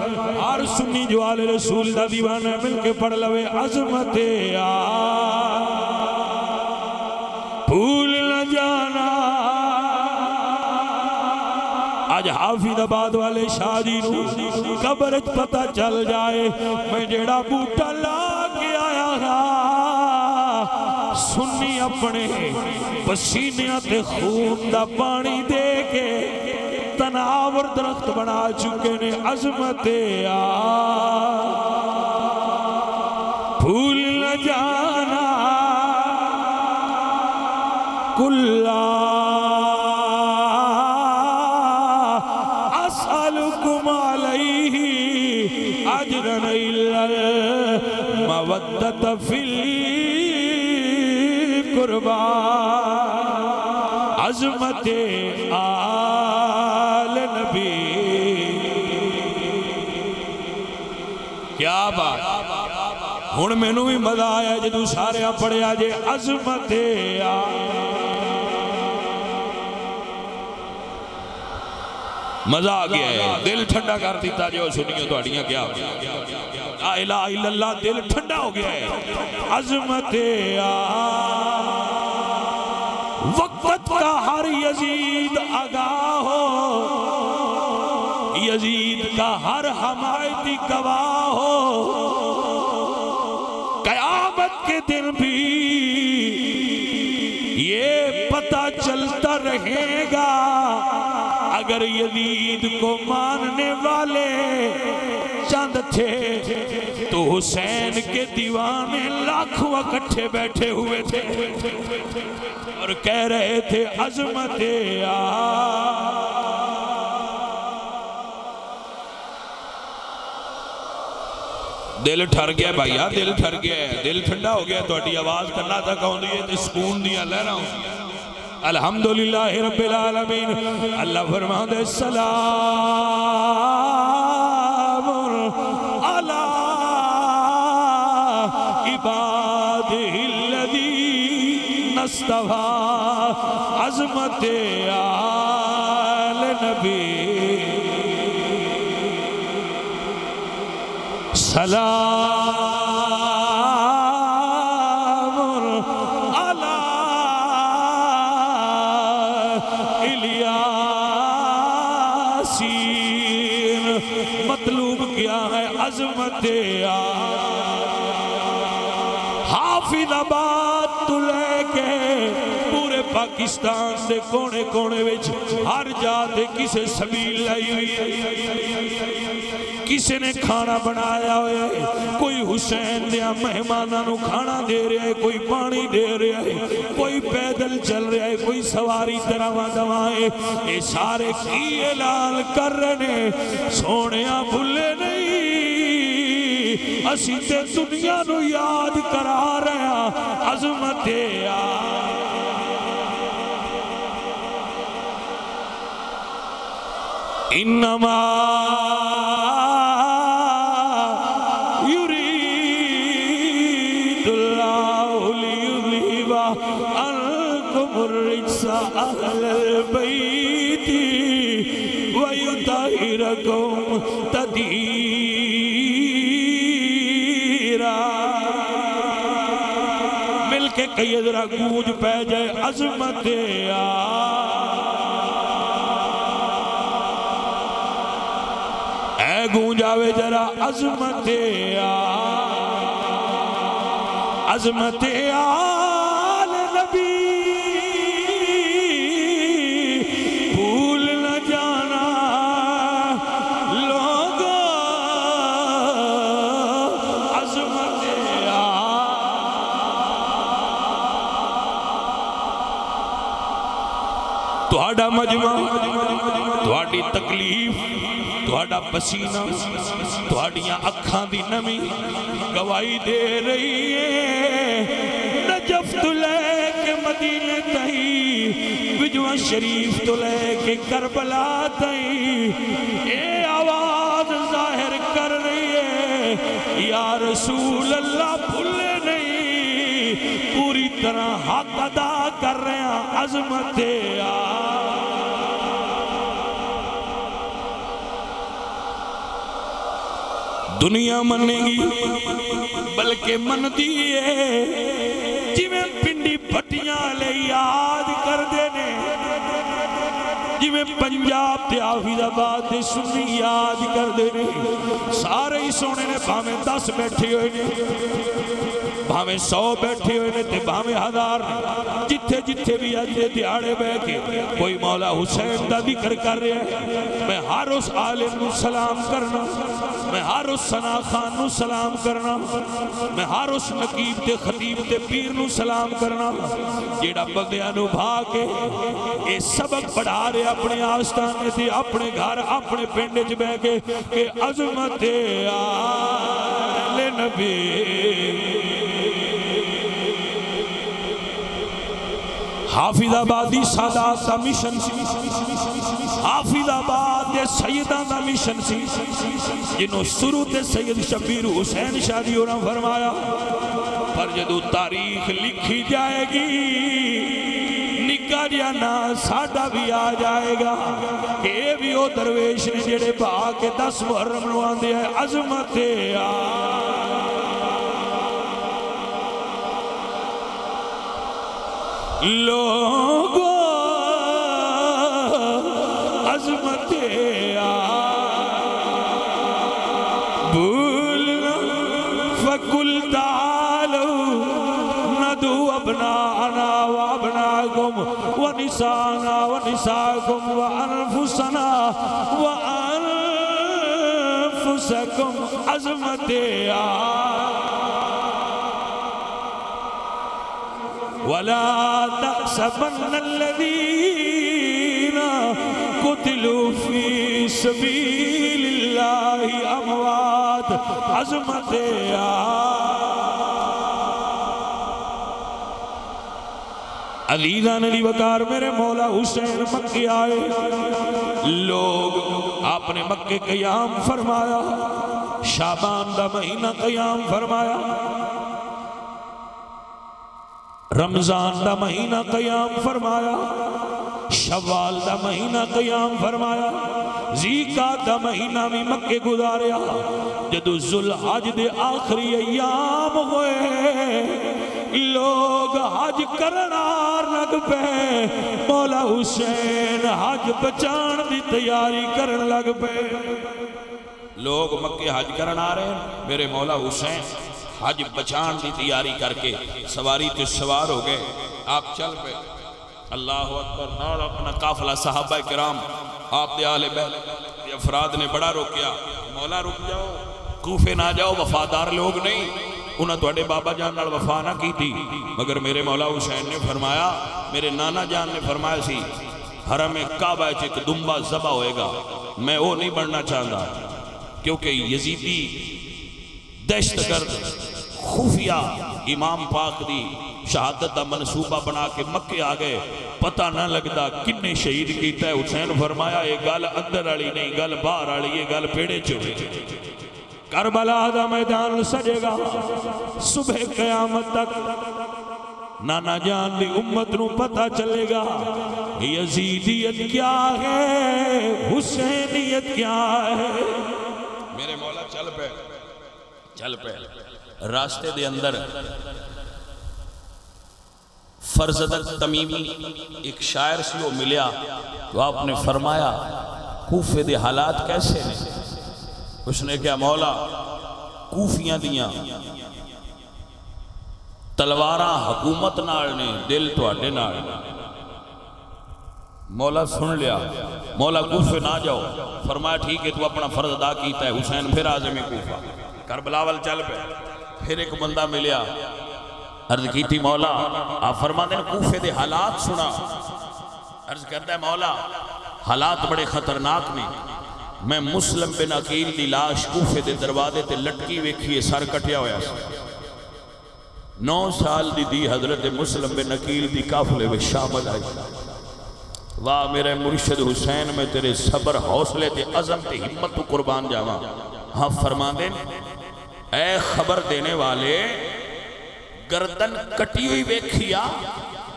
ہر سنی جو آل رسول دا دیوانہ مل کے پڑھ لوے عظمت بھول نہ جانا آج حافظ آباد والے شاہ جی نو قبر پتہ چل جائے میں جیڑا بوٹا لا کے آیا گا سنی اپنے پسینے تے خون دا پانی دے کے تناور درخت بنا چکے نے عظمت بھول نہ جانا کلا اسألکم علیہ اجرا الا المودۃ فی القربى عظمت آل نبی کیا بات ہن مینوں بھی مزہ آیا جدوں سارے پڑھیا جے عظمت مزہ آ گیا ہے دل ٹھنڈا کر دیتا جو سنیوں تہاڈیاں کیا لا الہ الا اللہ دل ٹھنڈا ہو گیا ہے عظمت وقت کا ہر یزید آگاہ ہو یزید کا ہر حمایتی گواہ ہو قیامت کے دن بھی یہ پتہ چلتا رہے گا اگر یزید کو ماننے والے چند تھے تو حسین کے دیوانے لاکھوں اکٹھے بیٹھے ہوئے تھے اور کہہ رہے تھے عظمت دل ٹھر گیا بھائیا دل ٹھر گیا دل ٹھنڈا ہو گیا تہاڈی آواز کرنا تک آؤندی ہے تے سکون دیاں لہراں الحمدللہ رب العالمین اللہ فرماندے سلام علی عبادہ الذین اصطفیٰ عظمت آل نبی سلام علی الیاسین مطلوب کیا ہے عظمت حافظ آباد تو لے کے پورے پاکستان سے کونے کونے وچ ہر جاتے کسے سبیل لائی ہوئی کسی نے کھانا بنایا ہوئے کوئی حسین دیا مہمانہ نو کھانا دے رہا ہے کوئی پانی دے رہا ہے کوئی پیدل چل رہا ہے کوئی سواری طرح دوائیں یہ سارے کی اعلان کر رہے سونیاں بھولے نہیں اسی تے دنیا نو یاد کرا رہا عظمت انما الرجس اہل البیت ویطہرکم تطہیرا مل کے کئی ذرا گونج پہ جائے عظمت اے گونج آوے ذرا عظمت عظمت آل نبی تہاڈا مجمع تہاڈی تکلیف تہاڈا پسینہ تہاڈیاں اکھاں دی نمی گواہی دے رہی ہے نجف تو لے کے مدینے تہی بجوہ شریف تو لے کے کربلا تہی اے آواز ظاہر کر رہی ہے یا رسول اللہ بھولے نہیں پوری طرح حق ادا کر رہے ہیں عظمت دنیا مننے گی بلکہ من دیئے جی میں پنڈی پھٹیاں لے یاد کر دینے جی میں پنجاب تے حافظ آباد دے سنی یاد کر دے نے سارے ہی سونے نے بھامیں 10 بیٹھے ہوئے نے بھامیں 100 بیٹھے ہوئے نے تے بھامیں 1000 جتھے جتھے بھی اج دے دیہاڑے بہ کے کوئی مولا حسین دا ذکر کر رہا ہے میں ہر اس عالم نو سلام کرنا میں ہر اس ثنا خان نو سلام کرنا میں ہر اس نقیب تے خطیب تے پیر نو سلام کرنا جیڑا بندیاں نو بھا کے اے سبق پڑھا رہے اپنے آستانے تے اپنے گھر اپنے پنڈ وچ بہ کے کہ عظمت آل نبی حافظ آبادی سادات دا مشن سی حافظ آباد دے سیدان دا مشن سی جنہوں شروع تے سید شبیر حسین شادی ہونا فرمایا پر جدو تاریخ لکھی جائے گی نکا جانا ساڑھا بھی آ جائے گا کہ اے بھی او درویش نے جڑے بھا کے 10 محرم نوان دیا ہے عظمت لوگو عظمت بھولنا فقل تعالوا ندعو ابناءنا وابناءكم ونساءنا ونساءكم وانفسنا وانفسكم عظمت ولا تحسبن الذين قتلوا في سبيل الله اموات عظمت عزیزان علی وقار میرے مولا حسین مکے آئے لوگ آپ نے مکے قیام فرمایا شعبان دا مہینہ قیام فرمایا رمضان دا مہینہ قیام فرمایا شوال دا مہینہ قیام فرمایا ذیقات دا مہینہ بھی مکے گزاریا جدو ذوالحج دے آخری ایام ہوئے لوگ حج کرنار لگ پہ مولا حسین حج بچان دی تیاری کرن لگ پہ لوگ مکے حج کرنا رہے میرے مولا حسین حج بچان دی تیاری کر کے سواری تے سوار ہو گئے آپ چل پہ اللہ اکبر نال اپنا قافلہ صحابہ کرام آپ دے آل بیت افراد نے بڑا روکیا مولا رک جاؤ کوفے نہ جاؤ وفادار لوگ نہیں انہاں توڑے بابا جان نال وفا نہ کی تھی مگر میرے مولا حسین نے فرمایا میرے نانا جان نے فرمایا سی حرم کعبہ ایک دمبا ذبح ہوئے گا میں وہ نہیں بڑھنا چاہتا کیونکہ یزیدی دہشت گرد خفیہ امام پاک دی شہادت دا منصوبہ بنا کے مکے آگئے پتہ نہ لگتا کنے شہید کیتا ہے حسین فرمایا یہ گل اندر آلی نہیں گل باہر آلی یہ گل پیڑے چھوڑے کربلا دا میدان سجے گا صبح قیامت تک نانا جان دی امت نو پتہ چلے گا یزیدیت کیا ہے حسینیت کیا ہے میرے مولا چل پہ راستے دے اندر فرزدق تمیمی ایک شاعر سے وہ ملیا تو آپ نے فرمایا کوفے دے حالات کیسے ہیں اس نے کہا مولا کوفیاں دیاں تلواراں حکومت نال نے دل تو اڈے نال مولا سن لیا مولا کوفے نہ جاؤ فرمایا ٹھیک ہے تو اپنا فرض ادا کیتا ہے حسین پھر آزم کوفہ کربلا وال چل پہ پھر ایک بندہ ملیا عرض کی تھی مولا آپ فرما دیں کوفے دے حالات سنا عرض کرتا ہے مولا حالات بڑے خطرناک نے میں مسلم بن عقیل دی لاش کوفے دے دروازے تے لٹکی ویکھیے سر کٹیا ہویا سی 9 سال دی حضرت مسلم بن عقیل دی قافلے میں شامل آئی واہ میرے مرشد حسین میں تیرے صبر حوصلے تے عزم تے ہمت تو قربان جاواں ہاں فرما دیں اے خبر دینے والے گردن کٹی ہوئی ویکھیا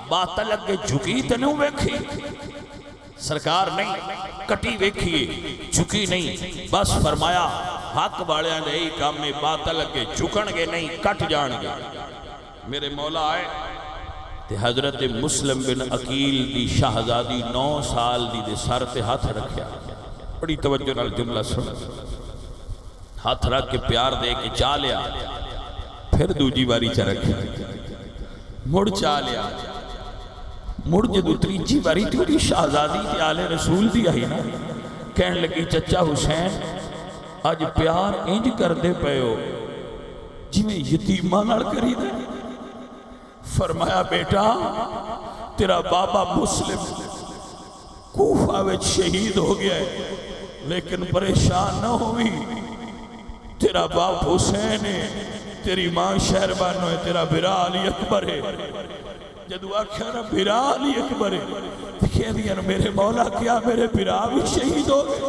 باطل اگے جھکی تے نہیں ویکھی سرکار نہیں کٹی ویکھیے جھکی نہیں بس فرمایا حق والے نے ہی کام میں باطل اگے جھکن گے نہیں کٹ جان گے میرے مولا آئے تے حضرت مسلم بن عقیل دی شہزادی 9 سال دی دے سر تے ہاتھ رکھیا. بڑی توجہ نال جملہ سن. ہاتھ رکھ کے پیار دے کے چا لیا. پھر دوجی باری چا رکھیا. مڑ چا لیا. مڑ جدو تریجی باری تیری شہزادی تے آل رسول دی آئی نا, کہن لگی چچا حسین آج پیار انج کر دے پے ہو جی میں یتیمہ نال کری دے. فرمایا بیٹا تیرا بابا مسلم کوفہ وچ شہید ہو گیا ہے, لیکن پریشان نہ ہوئی. تیرا باپ حسین ہے, تیری ماں شہربانو ہے, تیرا بھرا علی اکبر ہے. جدو آکھا نا بھرا علی اکبر ہے, کہہ دیا میرے مولا کیا میرے بھرا بھی شہید ہو گئے؟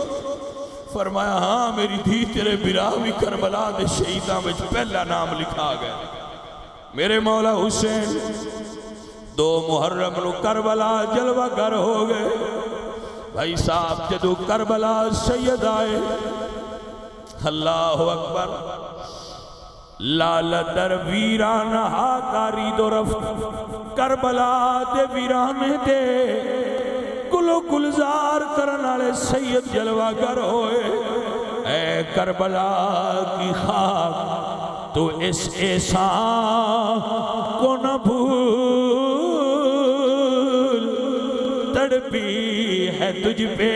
فرمایا ہاں میری دھی تیرے بھرا بھی کربلا دے شہیداں وچ پہلا نام لکھا گیا. میرے مولا حسین 2 محرم نو کربلا جلوہ گر ہو گئے. بھائی صاحب جدو کربلا سید آئے, اللہ اکبر, لال در ویران ہاکاری دو رفت کربلا دے ویرانے دے گلو گلزار کرنالے سید جلوہ گر ہوئے. اے کربلا کی خاک تو اس احسان کو نہ بھول, تڑپی ہے تجھ پہ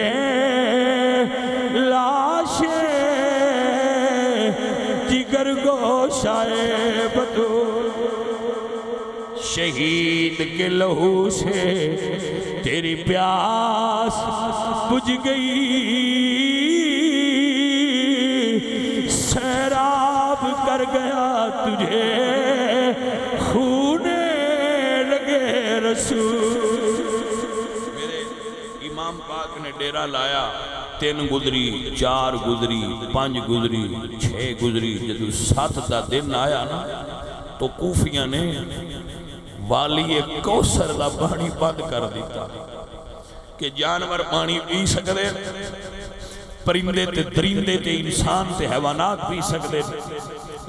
لاشیں جگر گوشائے بطول. شہید کے لہو سے تیری پیاس بجھ گئی, سیراب کر گیا تجھے خونے لگے رسول. میرے امام پاک نے ڈیرہ لایا, 3 گزری, 4 گزری, 5 گزری, 6 گزری. جدو 7 دا دن آیا نا تو کوفیاں نے والی کوثر دا پانی بند کر دیتا کہ جانور پانی پی سکتے, پرندے تے درندے تے انسان تے حیوانات پی سکتے,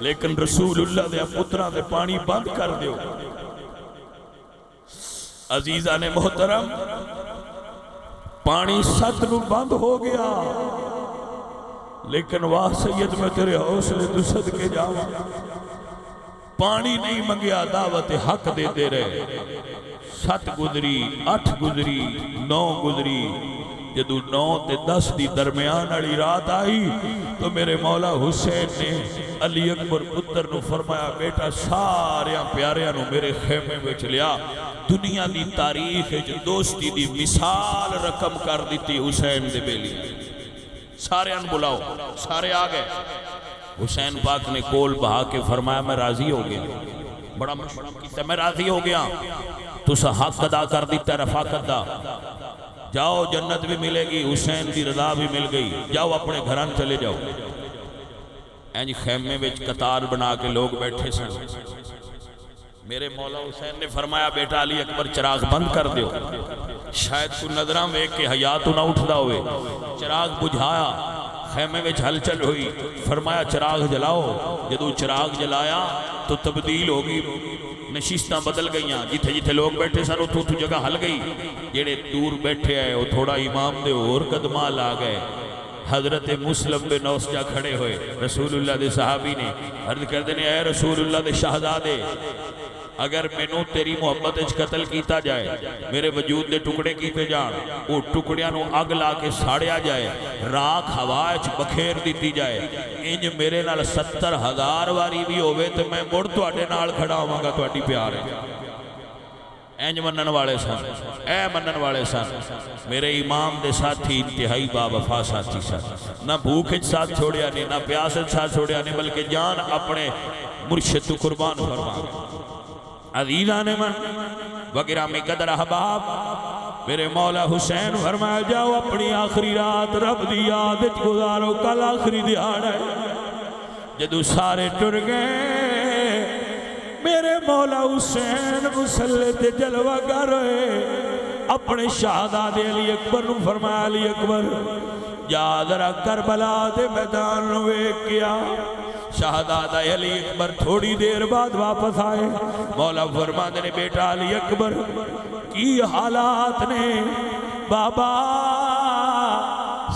لیکن رسول اللہ دے پترہ دے پانی بند کر دیو. عزیزان محترم پانی 7 نو بند ہو گیا, لیکن واہ سید میں تیرے حوصلے تو صدقے جاؤں. پانی نہیں منگیا, دعوت حق دیتے رہے. 7 گزری, 8 گزری, 9 گزری. جدو 9 تے 10 دی درمیان علی رات آئی تو میرے مولا حسین نے علی اکبر پتر نو فرمایا بیٹا ساریاں پیاریاں نو میرے خیمے میں چلیا. دنیا دی تاریخ جو دوستی دی مثال رقم کر دیتی حسین دے بیلی. سارے ان بلاؤ, سارے آگئے. حسین پاک نے کول بہا کے فرمایا میں راضی ہو گیا. بڑا مشکل کیتا میں راضی ہو گیا, تو سا حق ادا کر دیتا رفاقت دا. جاؤ جنت بھی ملے گی, حسین دی رضا بھی مل گئی, جاؤ اپنے گھران چلے جاؤ. اینج خیمے وچ قطار بنا کے لوگ بیٹھے سن. میرے مولا حسین نے فرمایا بیٹا علی اکبر چراغ بند کر دیو, شاید کو نظران ویک کے حیات نہ اٹھدا ہوئے. چراغ بجھایا, خیمے میں ہلچل ہوئی. فرمایا چراغ جلاؤ. جدو چراغ جلایا تو تبدیل ہوگی, نشستاں بدل گئیاں. جتھے جتھے لوگ بیٹھے سن اتھو اتھو جگہ ہل گئی. جیڑے دور بیٹھے آئے وہ تھوڑا امام دے اور قدمال آ گئے. حضرت مسلم بن اوسجا کھڑے ہوئے. رسول اللہ دے صحابی نے عرض کر دینے اے رسول اللہ دے شہزادے, اگر مینوں تیری محبت اچ قتل کیتا جائے, میرے وجود دے ٹکڑے کیتے جان, وہ ٹکڑیاں نو اگ لا کے ساڑیا جائے, راکھ ہوا اچ بکھیر دیتی جائے, انج میرے نال 70,000 واری بھی ہوئے تو میں مڑ تواڈے نال کھڑا ہوں گا تواڈی پیار ہے. انج منن والے سن, اے منن والے سن. میرے امام دے ساتھی انتہائی با وفا ساتھی سن. نہ بھوک اچ ساتھ چھوڑیا نہیں, نہ پیاس اچ ساتھ چھوڑیا نہیں, بلکہ جان اپنے مرشد تو قربان فرما. عزیزان من وگرامی قدر احباب, میرے مولا حسین فرمایا جاؤ اپنی آخری رات رب دی یاد گزارو, کل آخری دیہاڑ ہے. جدو سارے ٹر گئے, میرے مولا حسین مسلح تے جلوہ گر ہوئے. اپنے شہزادے علی اکبر نو فرمایا علی اکبر جا ذرا کربلا دے میدان نو ویکھ کیا. شہزادہ علی اکبر تھوڑی دیر بعد واپس آئے. مولا فرماتے نے بیٹا علی اکبر کی حالات نے؟ بابا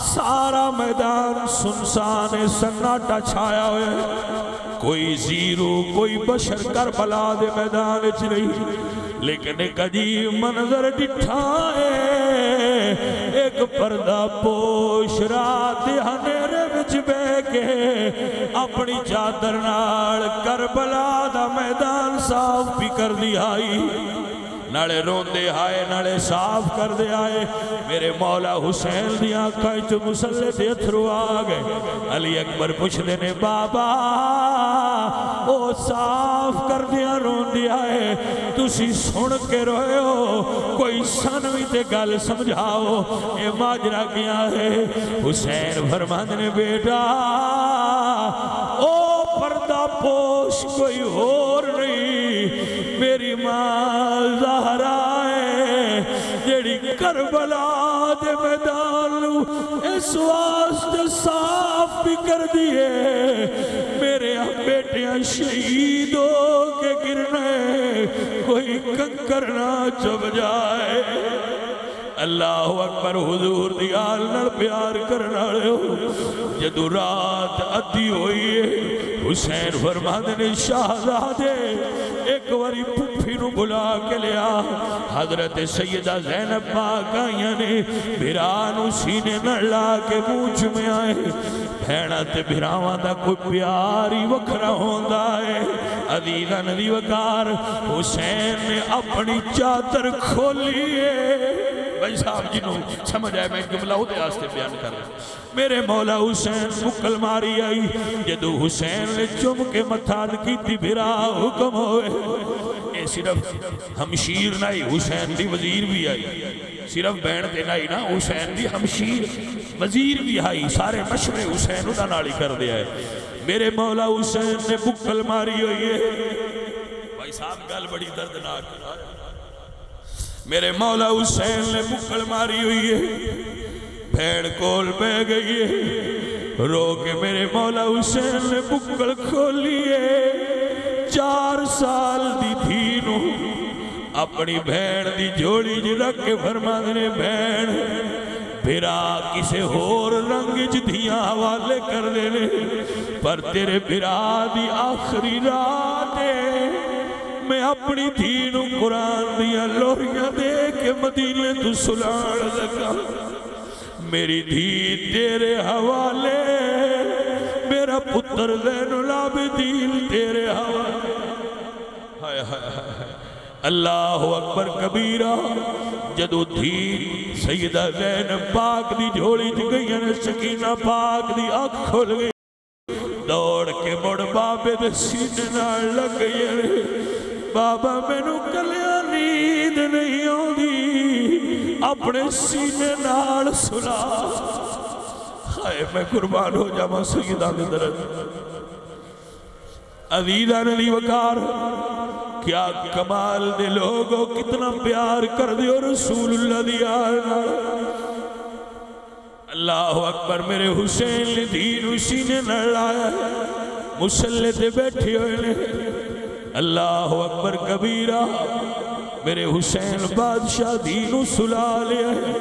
سارا میدان سنسان سناٹا چھایا ہوئے، کوئی زیرو کوئی بشر کربلا دے میدان چ نہیں، لیکن ایک عجیب منظر ڈٹھا ہے. ایک پردہ پوش رات ہنیرے وچ بے کے اپنی چادر نال کربلا دا میدان صاف بھی کر دی آئی، نالے روندے آئے نالے صاف کر دے آئے. میرے مولا حسین دی آنکھاں چ مسلے دے اتھرو آ گئے. علی اکبر پوچھدے نے بابا او صاف کر دیا روندے آئے، تسی سن کے روئے ہو، کوئی سنوی تے گل سمجھاؤ اے ماجرا کیا ہے؟ حسین فرماندے نے بیٹا او پردہ پوش کوئی اور نہیں، میری ماں زہرا ہے جیڑی کربلا دے میدان اس واسطے صاف بھی کر دیے میرے بیٹیاں شہید ہو کے گرنے کوئی کنکر نہ چب جائے. اللہ اکبر. حضور دی آل نال پیار کرنا رہے ہو. جدو رات ادھی ہوئی ہے حسین فرماندے نے شہزادے ایک واری پھپھی نو بلا کے لیا. حضرت سیدہ زینب پاک آئیاں نے بھرانو سینے نہ لا کے مونچ میں آئے. بھیڑا تے بھراواں دا کوئی پیاری وکھرا ہوندا ہے. عزیزاں دی وقار حسین نے اپنی چادر کھولی ہے. بھائی صاحب جنہوں سمجھ آئے میں جملہ ہو دے آستے بیان کر رہا ہوں. میرے مولا حسین مکل ماری آئی. جدو حسین نے چم کے متھاد کی تھی بھرا حکم ہوئے. اے صرف ہمشیر نائی حسین دی وزیر بھی آئی، صرف بین دے نائی نا حسین دی ہمشیر وزیر بھی آئی. سارے مشورے حسین ادا نالی کر دیا ہے. میرے مولا حسین نے مکل ماری ہوئی ہے. بھائی صاحب گل بڑی دردناک. میرے مولا حسین نے مکل ماری ہوئی ہے. بھیڑ کول بہ گئی ہے. رو کے میرے مولا حسین نے مکل کھولی ہے. 4 سال دی دھینو اپنی بھیڑ دی جوڑی جی رکھ کے فرماندے نے بھیڑ بھرا کسے ہور رنگ جدھیاں حوالے کر دینے، پر تیرے بھرا دی آخری رات ہے. میں اپنی دھینو قرآن دیا لوریاں دے کے مدینے تو سلاڑ لگا. میری دھی تیرے حوالے، میرا پتر زین العابدین تیرے حوالے. ہائے ہائے ہائے. اللہ اکبر کبیرہ. جدو دھی سیدہ زینب پاک دی جھوڑی چ گئی نے سکینہ پاک دی آنکھ کھل گئی. دوڑ کے مڑ بابے دے سینے نال لگ گئی نے. بابا مینوں کلیا نیند نہیں آندی، اپنے سینے نال سلا. ہائے میں قربان ہو جاواں سیدہ دے درد. عزیزاں علی وقار کیا کمال دے لوگوں کتنا پیار کر دیو رسول اللہ دی آل نال. اللہ اکبر. میرے حسین نے دین سینے نال آیا مسلح تے بیٹھے ہوئے نے. اللہ اکبر کبیرہ. میرے حسین بادشاہ دینو سلا لیا ہے.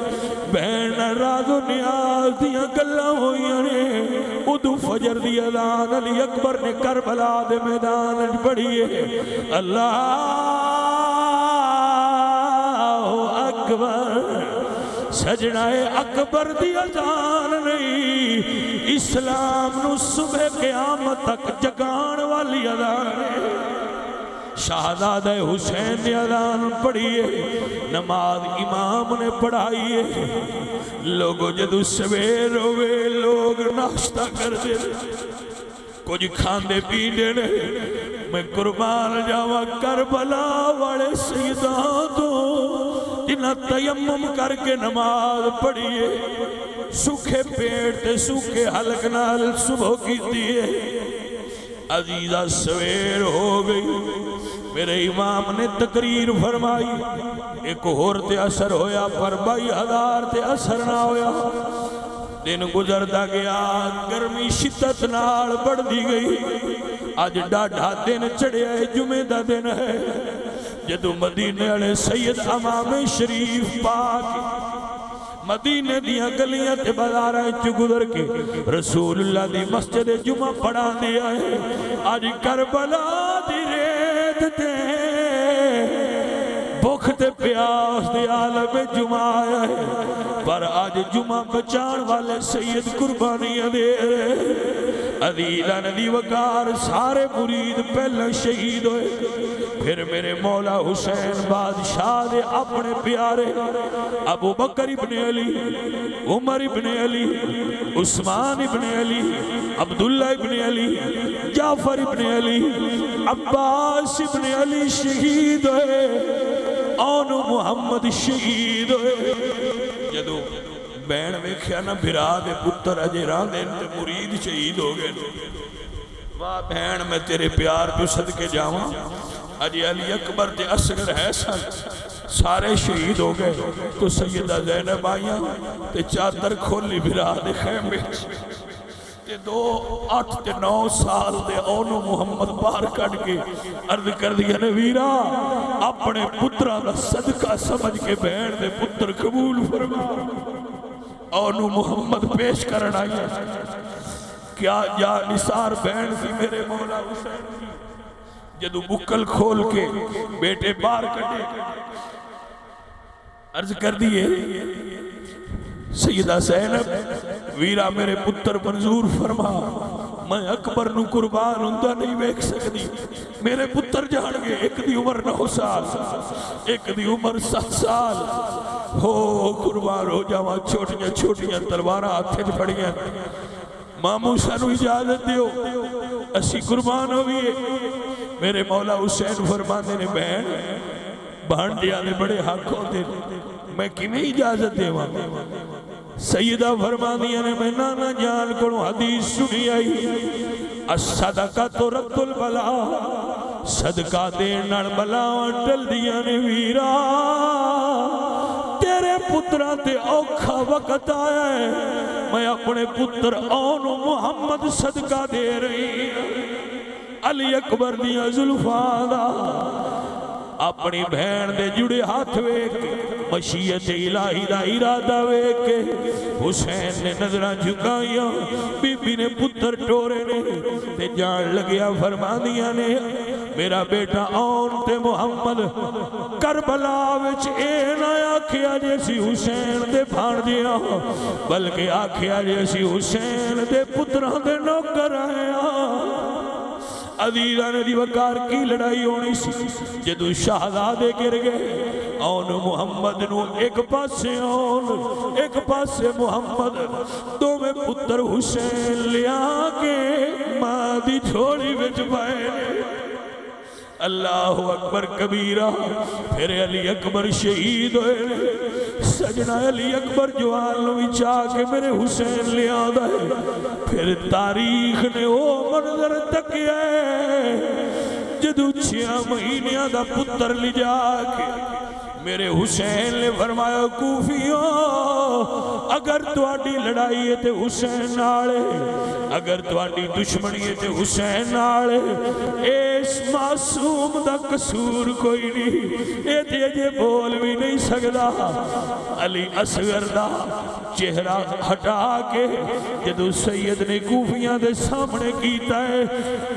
بہن راز و نیاز دیاں گلہ ہوئیاں نے. ادو فجر دی اذان علی اکبر نے کربلا دے میدان پڑھی ہے. اللہ اکبر. سجنائے اکبر دی اذان نہیں، اسلام نو صبح قیامت تک جگان والی اذان ہے. شہزادہ حسین نے اذان پڑھی ہے، نماز امام نے پڑھائی ہے. لوگوں جدو سویر ہوئے لوگ ناشتہ کر دے کچھ کھاندے پیندے نے. میں قربان جاواں کربلا والے سیداں تو جنہاں تیمم کر کے نماز پڑھی ہے، سوکھے پیٹ تے سوکھے حلق نال صبح کی دیئے. عزیزہ سویر ہو گئی. میرے امام نے تقریر فرمائی. ایک اور تے اثر ہویا پر 22,000 تے اثر نہ ہویا. دن گزرتا گیا گرمی شدت نال بڑھتی گئی اج ڈاڈھا دن چڑھیا ہے جمعے دا دن ہے جدو مدینے والے سید امام شریف پاک مدینے دیاں گلیاں تے بازاراں چ گزر کے رسول اللہ دی مسجد جمعہ پڑھا دیا ہے اج کربلا دی ریت تے بھوک تے پیاس دے عالم جمعہ آیا ہے پر آج جمعہ بچان والے سید قربانیاں دے رہے عدیلہ ندی وقار سارے مرید پہلے شہید ہوئے پھر میرے مولا حسین بادشاہ دے اپنے پیارے ابو بکر ابن علی عمر ابن علی عثمان ابن علی عبداللہ ابن علی جعفر ابن علی عباس ابن علی شہید ہوئے آنو محمد شہید ہوئے جدو بین میں کھانا بھرا دے پتر اجے ران دے تے مرید شہید ہو گئے واہ بہن میں تیرے پیار جو صدقے جاواں اجے علی اکبر تے اصغر ہے سارے شہید ہو گئے تو سیدہ زینب آئیاں تے چادر کھولی بھرا دے خیمے تے 8 تے 9 سال دے اونو محمد باہر کٹ کے عرض کر دیا نے ویرا اپنے پترہ دا صدقہ سمجھ کے بہن دے پتر قبول فرما اونو محمد پیش کرنا آئیے کیا یا نثار بہن سی میرے مولا حسین کی جدو بکل کھول کے بیٹے باہر کٹے عرض کر دیئے سیدہ زینب ویرا میرے پتر منظور فرما میں اکبر نو قربان ہندہ نہیں بیک سکتی میرے پتر جان گے ایک دی عمر 9 سال ایک دی عمر 7 سال ہو قربان ہو جاواں چھوٹیاں تلوارہ ہاتھیں پڑیاں ماموں سانو اجازت دیو اسی قربان ہوئیے میرے مولا حسین فرمانے نے بہن بھانڈیا نے بڑے حق ہوتے میں کیویں اجازت دیواں سیدہ فرمانیہ نے میں نانا جان کو حدیث سنی آئی الصدقہ تو رد البلا صدقہ دین بلا ٹل دیا نے ویرا تیرے پترہ تے اوکھا وقت آیا ہے میں اپنے پتر اونو محمد صدقہ دے رہی علی اکبر دیا زلفانا اپنی بہن دے جڑے ہاتھ ویک مشیت الہی دا ارادہ ویک حسین نے نظرہ جھکائیاں بی بی نے پتر ٹورے نے تے جان لگیا فرما دیا نے میرا بیٹا اون تے محمد کربلا وچ اے نہ آکھیا جیسی حسین دے بھان دیا بلکہ آکھیا جیسی حسین دے پترہ دے نوکر آیا عزیزہ ندی وقار کی لڑائی ہونی سی جدو شہزادے گر گئے اون محمد نو ایک پاسے اون ایک پاسے محمد دو میں پتر حسین لیا کے ماں دی چھوڑی بچ پائے اللہ اکبر کبیرہ پھر علی اکبر شہید ہوئے سجنہ علی اکبر جوان نوی چاہ کے میرے حسین لے آدھا ہے پھر تاریخ نے وہ منظر تک ہے جدو 6 مہینیاں دا پتر لے جا کے میرے حسین نے فرمایا کوفیوں اگر تواڈی لڑائی ہے تے حسین نالے اگر تواڈی دشمنی ہے تے حسین نالے اس معصوم دا قصور کوئی نہیں اے تے جے بول بھی نہیں سکدا علی اصغر دا چہرہ ہٹا کے جدو سید نے کوفیاں دے سامنے کیتا ہے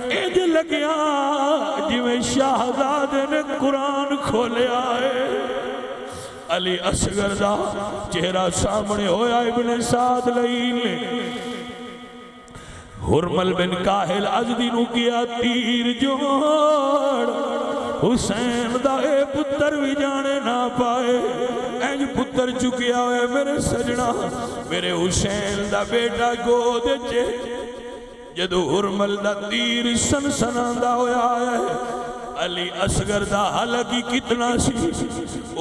اے جے لگیا جویں شہزادے نے قرآن کھولیا ہے علی اصغر دا چہرہ سامنے ہویا ابن سعد لئین نے حرمل بن کاہل ازدی نو کیا تیر جوڑ حسین دا اے پتر بھی جانے نہ پائے اینج پتر چکیا ہوئے میرے سجنہ میرے حسین دا بیٹا گود چے جدو حرمل دا تیر سن سناندہ ہویا ہے علی اصغر دا حلقی کتنا سی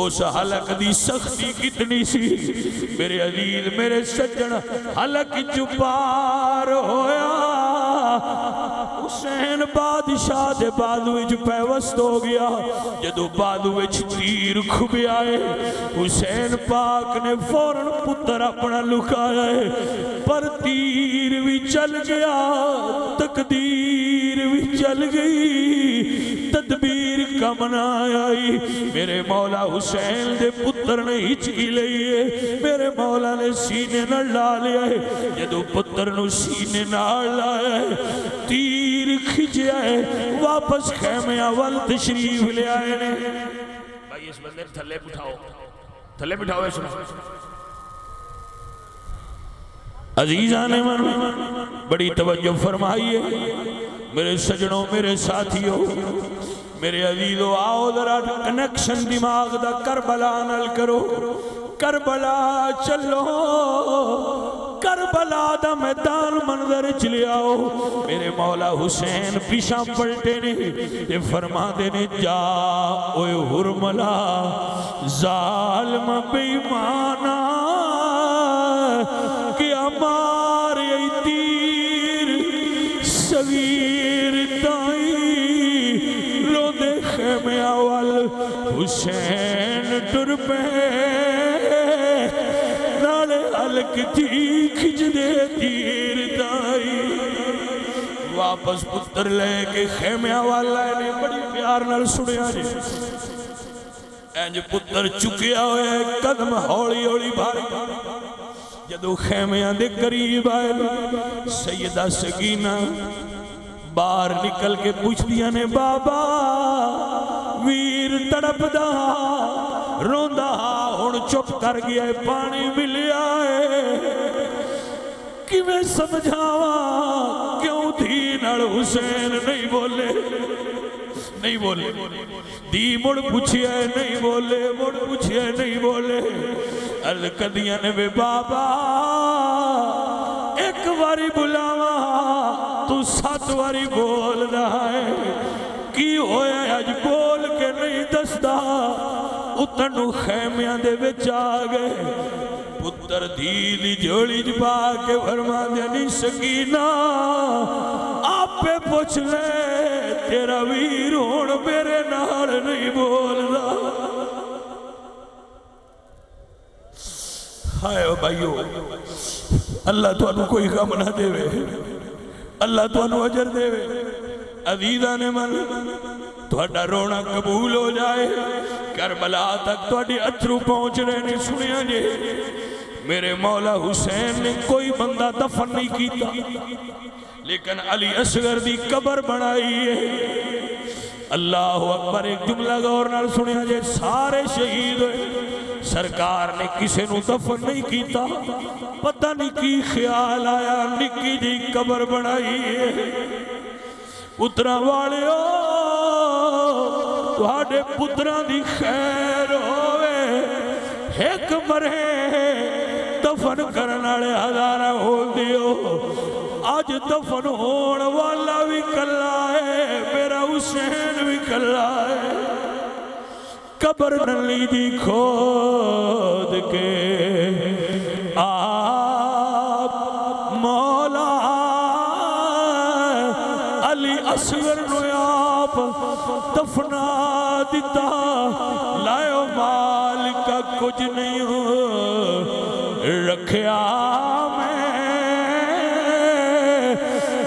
اس حلق دی سختی کتنی سی میرے عزیز میرے سجن حلق چپار ہویا حسین بادشاہ دے بازو وچ پیوست ہو گیا جدو بازو وچ تیر کھبیا ہے حسین پاک نے فوراً پتر اپنا لکایا ہے پر تیر بھی چل گیا تقدیر بھی چل گئی تدبیر کم نہ آئی میرے مولا حسین دے پتر نے ہچکی لئی ہے میرے مولا نے سینے نہ لا لیا ہے جدو پتر نو سینے نہ لایا ہے تیر کھچیا ہے واپس خیمے اول تشریف لے آئے نے بھائی اس بندے تھلے بٹھاؤ اس میں عزیزان من بڑی توجہ فرمائیے میرے سجنوں میرے ساتھیوں میرے عزیزو آؤ ذرا کنیکشن دماغ دا کربلا نل کرو کربلا چلو کربلا دا میدان منظر چلے آؤ میرے مولا حسین پیشاں پلٹے نے یہ فرما دینے جا اوے حرملا ظالم بیمانا کہ ہمارے تیر صغیر تائی رو دے خیمے اول حسین ٹر پہ نالے حلق تھی کھج دے تیر تائی واپس پتر لے کے خیمے اول لائنے بڑی پیار نال سڑیا جی اینج پتر چکیا ہوئے قدم ہوڑی ہوڑی بھاری جدو خیمیاں دے قریب آئے سیدہ سکینہ باہر نکل کے پوچھ دیا نے بابا ویر تڑپ دا روندہ ہون چپ کر گیا ہے پانی ملیا ہے کہ میں سمجھاوا کیوں تھی نڑ حسین نہیں بولے نہیں بولے دی مڑ پوچھیا ہے نہیں بولے مڑ پوچھیا ہے نہیں بولے عرض کدیاں نے بے بابا ایک واری بلاوا تو 7 واری بول رہا ہے کی ہویا آج بول کے نہیں دستا اتنو خیمیاں دے بچ آگئے پتر دیدی جوڑی جبا کے فرما دیا نہیں سکینہ آپ پہ پوچھ لے تیرا ویر ہون میرے نال نہیں بول رہا ہائے بھائیو اللہ تو انہوں کوئی غم نہ دے وے اللہ تو انہوں عجر دے وے عزیزہ نے من تھوڑا رونا قبول ہو جائے کربلا تک تھوڑی اترو پہنچ رہے نہیں سنیا جے میرے مولا حسین نے کوئی بندہ دفن نہیں کیتا لیکن علی اصغر دی قبر بنائی ہے اللہ اکبر ایک جملہ غور نال سنیا جے سارے شہید ہوئے سرکار نے کسے نو دفن نہیں کیتا پتہ نہیں کی خیال آیا نکی جی قبر بنائی ہے پترہ والے تھوڑے پترہ دی خیر ہوئے ایک مرے دفن کرنالے ہزارہ ہو دیو آج دفن ہون والا بھی کلا ہے میرا حسین بھی کلا ہے قبر نلی دی کھود کے آپ مولا علی اصغر نو آپ دفنا دیتا لائیو مال کا کچھ نہیں ہو رکھیا میں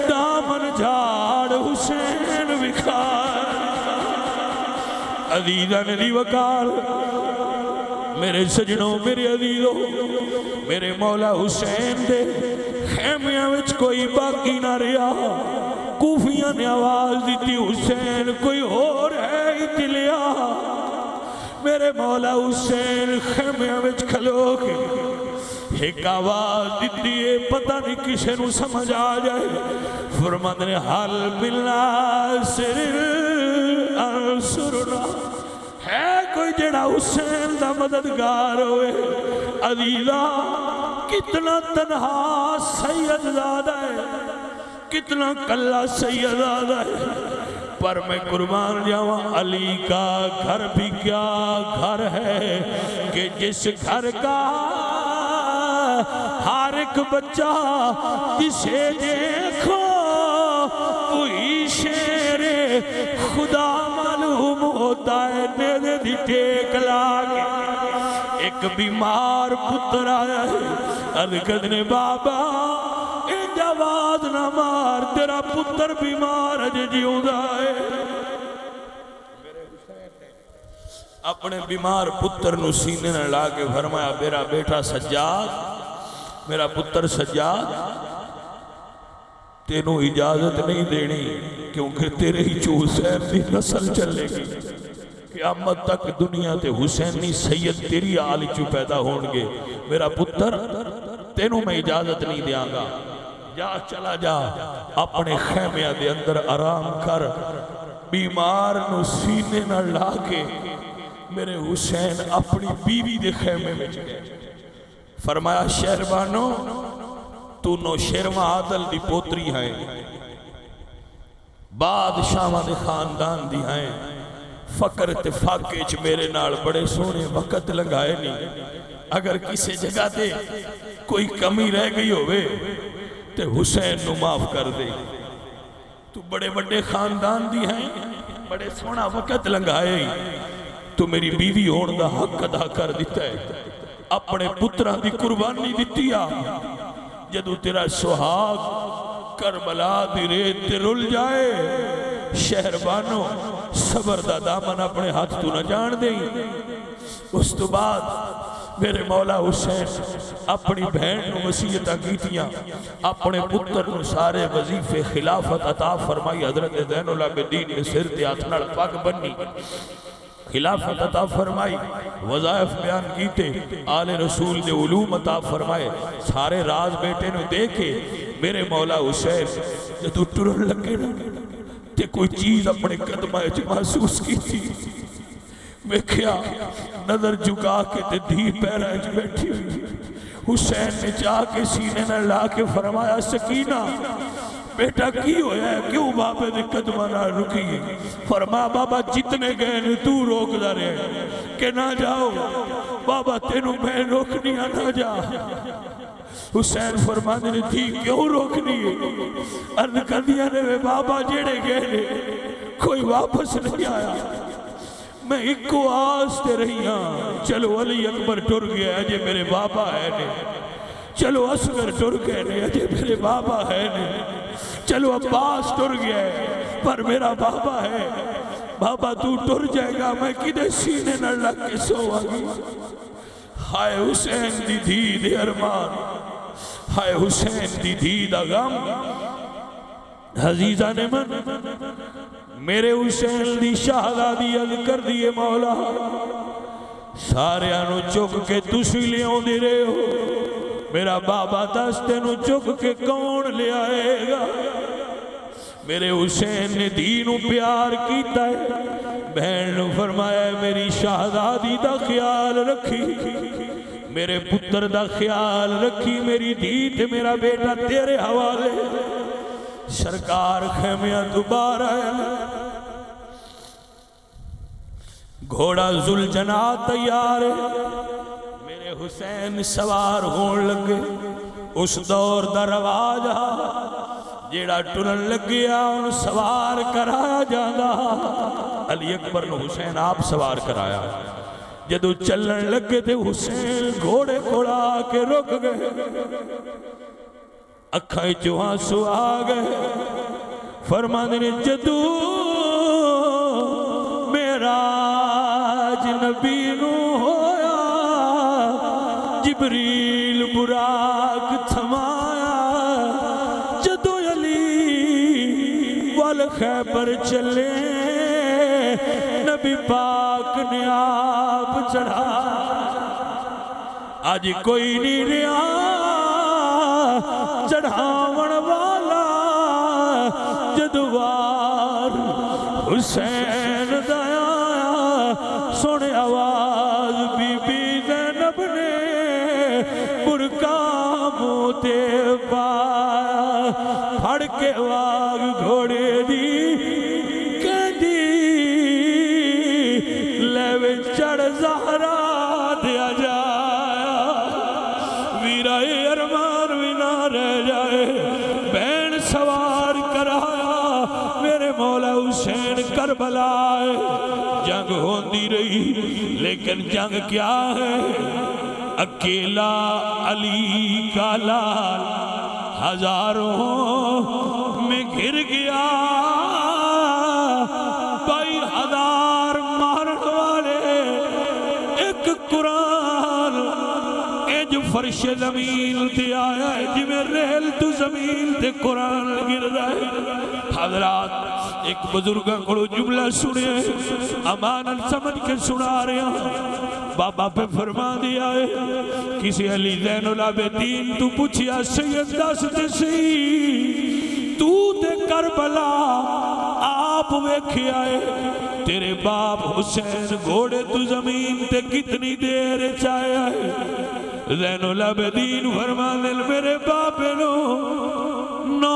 دامن جھاڑ حسین بکھار عزیزہ نے دی وکال میرے سجنوں میرے عزیزوں میرے مولا حسین دے خیمیاں وچ کوئی باقی نہ رہا کوفیاں نے آواز دیتی حسین کوئی اور ہے اتلیا میرے مولا حسین خیمیاں وچ کھلو کے ایک آواز دیتی ہے پتہ نہیں کسے نو سمجھ آ جائے فرمانے نے حال ملنا سر انصرنا ہے کوئی جڑا حسین دا مددگار ہوئے عزیزہ کتنا تنہا سید زادہ ہے کتنا کلا سید زادہ ہے پر میں قربان جاؤں علی کا گھر بھی کیا گھر ہے کہ جس گھر کا ہر ایک بچہ جسے دیکھو وہی شیر خدا معلوم ہوتا ہے نیزے دی ٹیک لا کے ایک بیمار پتر آیا ہے عرض کرنے بابا انج آواز نہ مار تیرا پتر بیمار ہے جیوں دا ہے اپنے بیمار پتر نو سینے نہ لا کے فرمایا میرا بیٹا سجاد میرا پتر سجاد تینوں اجازت نہیں دینی کیونکہ تیرے ہی جو حسین دی نسل چلے گی قیامت تک دنیا تے حسینی سید تیری آل چو پیدا ہونگے میرا پتر تینوں میں اجازت نہیں دیاں گا جا چلا جا اپنے خیمیہ دے اندر آرام کر بیمار نو سینے نہ لا کے میرے حسین اپنی بیوی دے خیمے میں چکے فرمایا شہربانو تو نو شیرواں عادل دی پوتری ہیں بادشاہ دے خاندان دی ہیں فقر اتفاقے چ میرے نال بڑے سونے وقت لگائے نہیں اگر کسی جگہ دے کوئی کمی رہ گئی ہوئے تے حسین نو معاف کر دے تو بڑے بڑے خاندان دی ہیں بڑے سونا وقت لگائے تو میری بیوی ہون دا حق ادا کر دیتا ہے اپنے پتران دی قربانی دیتی آ جدو تیرا سہاگ کربلا دی ریت تے رل جائے شہربانو صبر دا دامن اپنے ہاتھ تو نہ جان دیں اس تو بعد میرے مولا حسین اپنی بہن نو وصیتاں کیتیاں اپنے پتر نو سارے وظیفے خلافت عطا فرمائی حضرت زین العابدین نے سر تے ہاتھ نال پگ بنی خلافت عطا فرمائی وظائف بیان کیتے آل رسول دے علوم عطا فرمائے سارے راز بیٹے نے دیکھے میرے مولا حسین جدو ٹرن لگے تے کوئی چیز اپنے قدمہ محسوس کی تھی ویکھیا نظر جھکا کے تے دھی پیرہ بیٹھی ہوئی حسین نے جا کے سینے نہ لا کے فرمایا سکینہ بیٹا کی ہویا ہے کیوں بابے دے قدمہ نہ رکی ہے فرمایا بابا جتنے گئے نے تو روک دا رہے کہ نہ جاؤ بابا تینوں میں روکنی نہ جا حسین فرمانے نے تھی کیوں روکنی ہے عرض کر دیا نے بابا جیڑے گئے نے کوئی واپس نہیں آیا میں ایک کو آستے رہی ہاں چلو علی اکبر ٹر گیا ہے جے میرے بابا ہے نے چلو اصغر ٹر گئے نے جے میرے بابا ہے نے چلو عباس ٹر گیا ہے پر میرا بابا ہے بابا تو ٹر جائے گا میں کدے سینے نہ لگ کے سوا گی ہائے حسین دی دھی دے ارمان ہائے حسین دی دھی دا غم عزیزہ نے من میرے حسین دی شہزادی عز کر دیے مولا سارے آنو چک کے تسی لے آن دے رہے ہو میرا بابا دستے نو چک کے کون لے آئے گا میرے حسین نے دینوں پیار کیتا ہے بہن نے فرمایا ہے میری شہزادی دا خیال رکھی میرے پتر دا خیال رکھی میری دید میرا بیٹا تیرے حوالے سرکار خیمیاں دوبارہ ہے گھوڑا ذوالجناح تیار ہے میرے حسین سوار ہون لگے اس دور دا رواج جیڑا ٹرن لگیا ان سوار کرایا جانا علی اکبر نے حسین آپ سوار کرایا جدو چلن لگے تھے حسین گھوڑے کھڑا کے رک گئے اکھائیں جو آنسو آ گئے فرمانے نے جدو میراج نبی نو ہویا جبریل براق تھمایا جدو علی والخیبر چلے نبی پاک نے آپ چڑھا آج کوئی نہیں رہا چڑھاون والا جدوار حسین دایا سونے آواز بی بی زینب نے برکاموں تے پایا پھڑ کے واگ گھوڑے دی کہندی لیوے چڑھ زہرا دیا جایا ویرائے ارمان بھی نہ رہ جائے بین سوار کرایا کربلا ہے. جنگ ہوندی رہی لیکن جنگ کیا ہے؟ اکیلا علی کا لال ہزاروں میں گھر گیا. بائی ہزار مارن والے ایک قرآن اج فرش زمین تے آیا ہے جی میں ریل تو زمین تے قرآن گر رہا ہے. حضرات ایک بزرگاں کو جملہ سنے امانت سمجھ کے سنا رہے ہیں. بابا پہ فرما دیا ہے کسی علی زین العابدین تو پوچھیا سید دس تے سی تو تے کربلا آپ ویکھیا ہے تیرے باپ حسین گھوڑے تو زمین تے کتنی دیر چایا ہے؟ زین العابدین فرما دل میرے باپ نو 9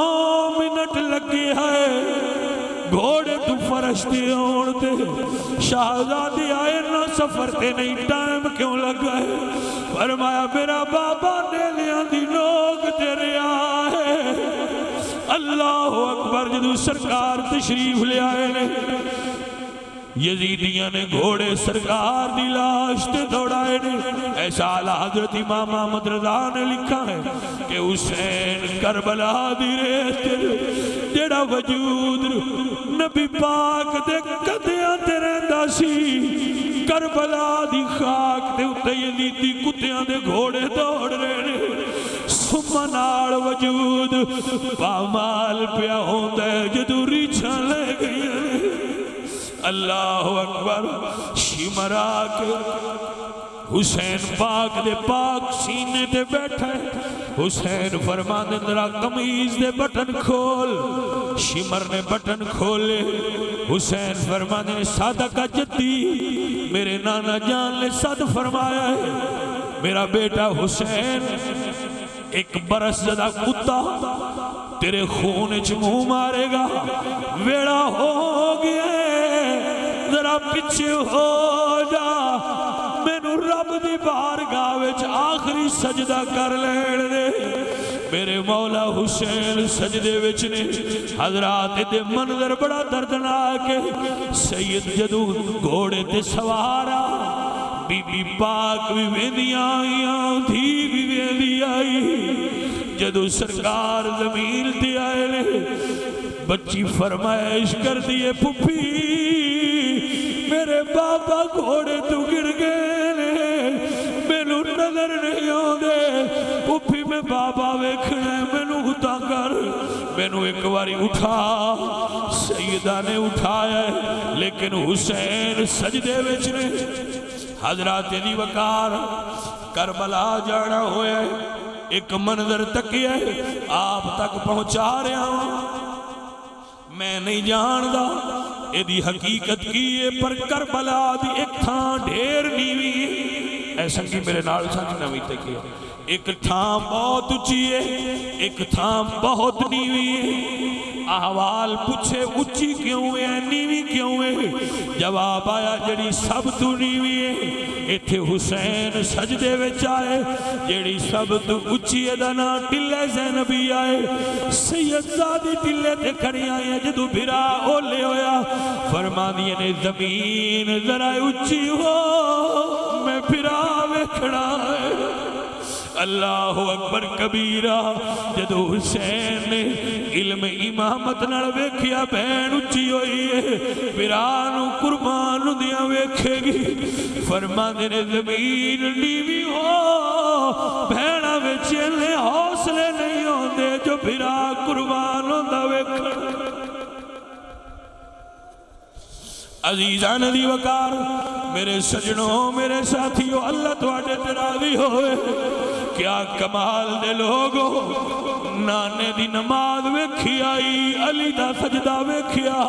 منٹ لگے ہے گھوڑے تو فرشتے ہوڑتے شہزادی آئے نہ سفر تے نہیں ٹائم کیوں لگا ہے؟ فرمایا میرا بابا نے لیا دی لوگ تیرے آئے. اللہ اکبر جدو سرکار تشریف لے آئے نے یزیدیاں نے گھوڑے سرکار دی لاش تے دوڑائے نے. ایسا اعلیٰ حضرت امام محمد رضا نے لکھا ہے کہ حسین کربلا دی ریت جڑا وجود نبی پاک دے کدیاں تے رہندا سی کربلا دی خاک تے اتے یزیدی کتیاں دے گھوڑے دوڑ رہے نے. سمنال وجود پامال پیا ہوندا ہے جدو ریچھاں لے گئی. اللہ اکبر شمرا کے حسین پاک دے پاک سینے تے بیٹھا ہے. حسین فرما دے ذرا قمیض دے بٹن کھول. شمر نے بٹن کھولے. حسین فرما دے صادقہ جدی میرے نانا جان نے صد فرمایا ہے میرا بیٹا حسین ایک برس زدہ کتا تیرے خون منہ مارے گا ویڑا ہو گیا ذرا پیچھے ہو جا مینوں رب دی بارگاہ وچ آخری سجدہ کر لین دے. میرے مولا حسین سجدے وچ نے. حضرات دے منظر بڑا دردناک ہے. سید جدو گھوڑے تے سوارا بی بی پاک بھی ویندی آئیاں دھی بھی ویندی آئی. جدو سرکار زمین تے آئے لے بچی فرمائش کر دیے پھپھی میرے بابا گھوڑے تو گر گئے لے مینوں نظر نہیں آندے. پھپھی میں بابا ویکھنا مینوں اٹھا کر مینوں ایک باری اٹھا. سیدہ نے اٹھایا ہے لیکن حسین سجدے وچ نے. حضرات علی وقار کربلا جانا ہویا ہے. ایک منظر تکیا ہے آپ تک پہنچا رہا ہوں. میں نہیں جاندہ اے دی حقیقت کی ہے پر کربلا دی ایک تھاں ڈھیر نیوی ہے. ایسا کی میرے نال ساتھ نوی تکیا ایک تھاں بہت اچھی ہے ایک تھاں بہت نیوی ہے. احوال پوچھے اچھی کیوں ہے نیوی کیوں ہے؟ جواب آیا جڑی سب تو نیوی ہے ایتھے حسین سجدے وچ آئے. جڑی سب تو اچھی ادنا ٹلے زینبی آئے. سید زادی ٹلے تے کھڑی آئے جدو بھرا اولے ہویا فرما دیے نے زمین ذرا اچھی ہو میں بھرا ویکھنا ہے. اللہ اکبر کبیرہ. جدو حسین نے علم امامت نال ویکھیا بہن اچھی ہوئی ہے برانو قربان دیا ویکھے گی. فرما دینے زمین نیوی ہو بہنہ ویچے حوصلے نہیں ہوندے جو برا قربان ہوندہ ویکھے. عزیزان دی وقار میرے سجنوں میرے ساتھیوں اللہ تواڈے تے راضی ہوئے. کیا کمال دے لوگو نانے دی نماز ویکھی آئی علی دا سجدہ ویکھیا.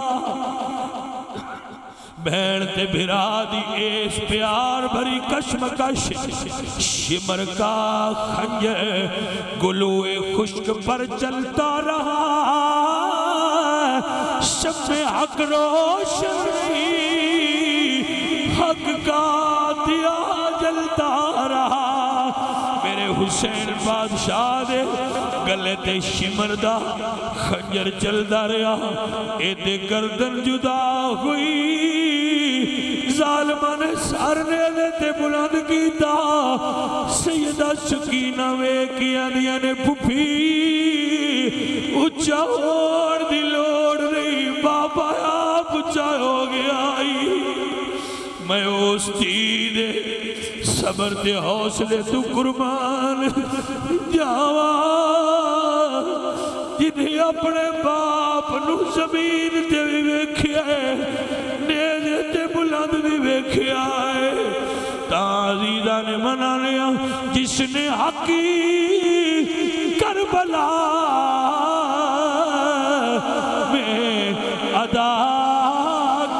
بہن تے بھرا دی ایس پیار بھری کشمکش شمر کا خنجر گلوئے خشک پر چلتا رہا. شب حق روشن حق کا دیا جلتا رہا. میرے حسین بادشاہ دے گلے تے شمر دا خنجر چلدا رہا ایدے گردن جدا ہوئی ظالمہ نے سر نے تے بلند کیتا سیدہ سکینہ ویکیا دیا نے پھپھی اچھا ہوڑ دی لوڑ نہیں بابا آپ اچھا ہو گیا میں اس دے صبر تے حوصلے تو قربان جاوا جنہیں اپنے باپ نو زمین تے بھی ویکھیا ہے نیزے تے بلند بھی ویکھیا ہے تعزیزہ نے منا لیا جس نے حقی کربلا میں ادا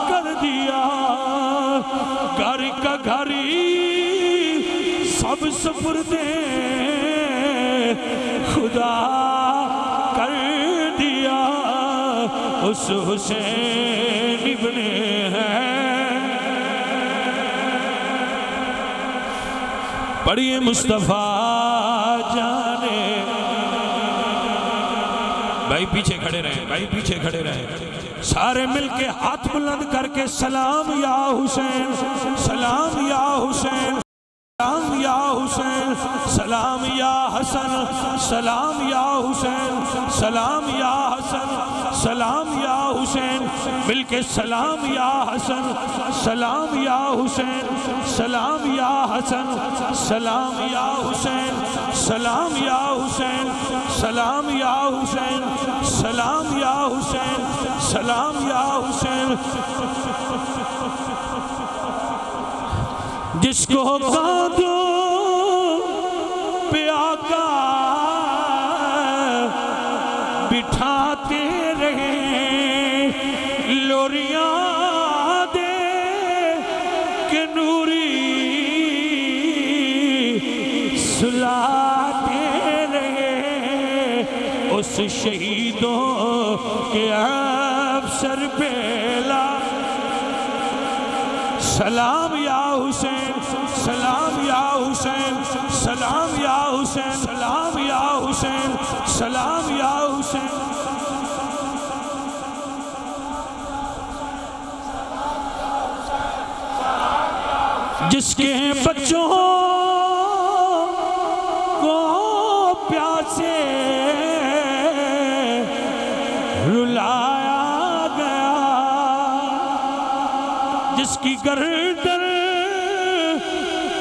کر دیا گھر کا گھری سب سپردے خدا کر دیا اس حسین ابن پڑھئے مصطفیٰ جانے بھائی پیچھے کھڑے رہے بھائی پیچھے کھڑے رہے سارے مل کے ہاتھ بلند کر کے سلام یا حسین سلام یا حسین سلام یا حسین سلام یا حسن سلام یا حسین سلام یا حسن سلام یا حسین مل کے سلام یا حسن سلام یا حسین سلام یا حسن سلام یا حسین سلام یا حسین سلام یا حسین سلام یا حسین سلام یا حسین جس کو کاندوں پہ آقا بٹھاتے رہے لوریاں دے کہ نوری سلاتے رہے اس شہیدوں کے افسر پہلا سلام یا حسین سلام یا حسین سلام یا حسین سلام یا حسین سلام یا حسین جس کے بچوں کو پیاسے رلایا گیا جس کی گردن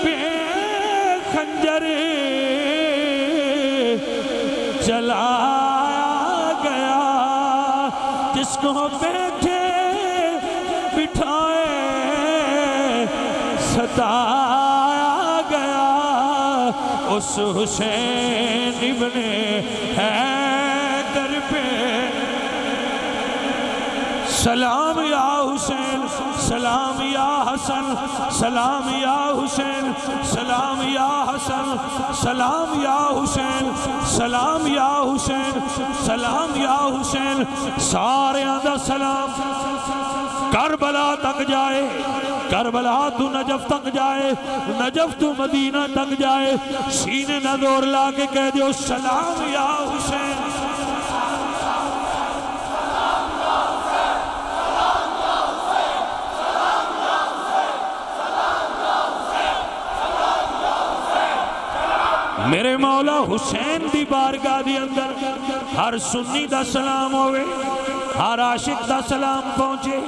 پہ خنجر چلایا گیا جس کو بیٹھے بٹھائے ستایا گیا اس حسین ابن حیدر پہ سلام یا حسین سلام یا حسن سلام یا حسین سلام یا حسن سلام یا حسین سلام یا حسین سلام یا حسین سارے آدھا سلام کربلا تک جائے کربلا تو نجف تک جائے نجف تو مدینہ تک جائے سینے نہ دور لا کے کہہ دیو سلام یا حسین میرے مولا حسین دی بارگاہ دی اندر ہر سنی دا سلام ہوئے ہر عاشق دا سلام پہنچے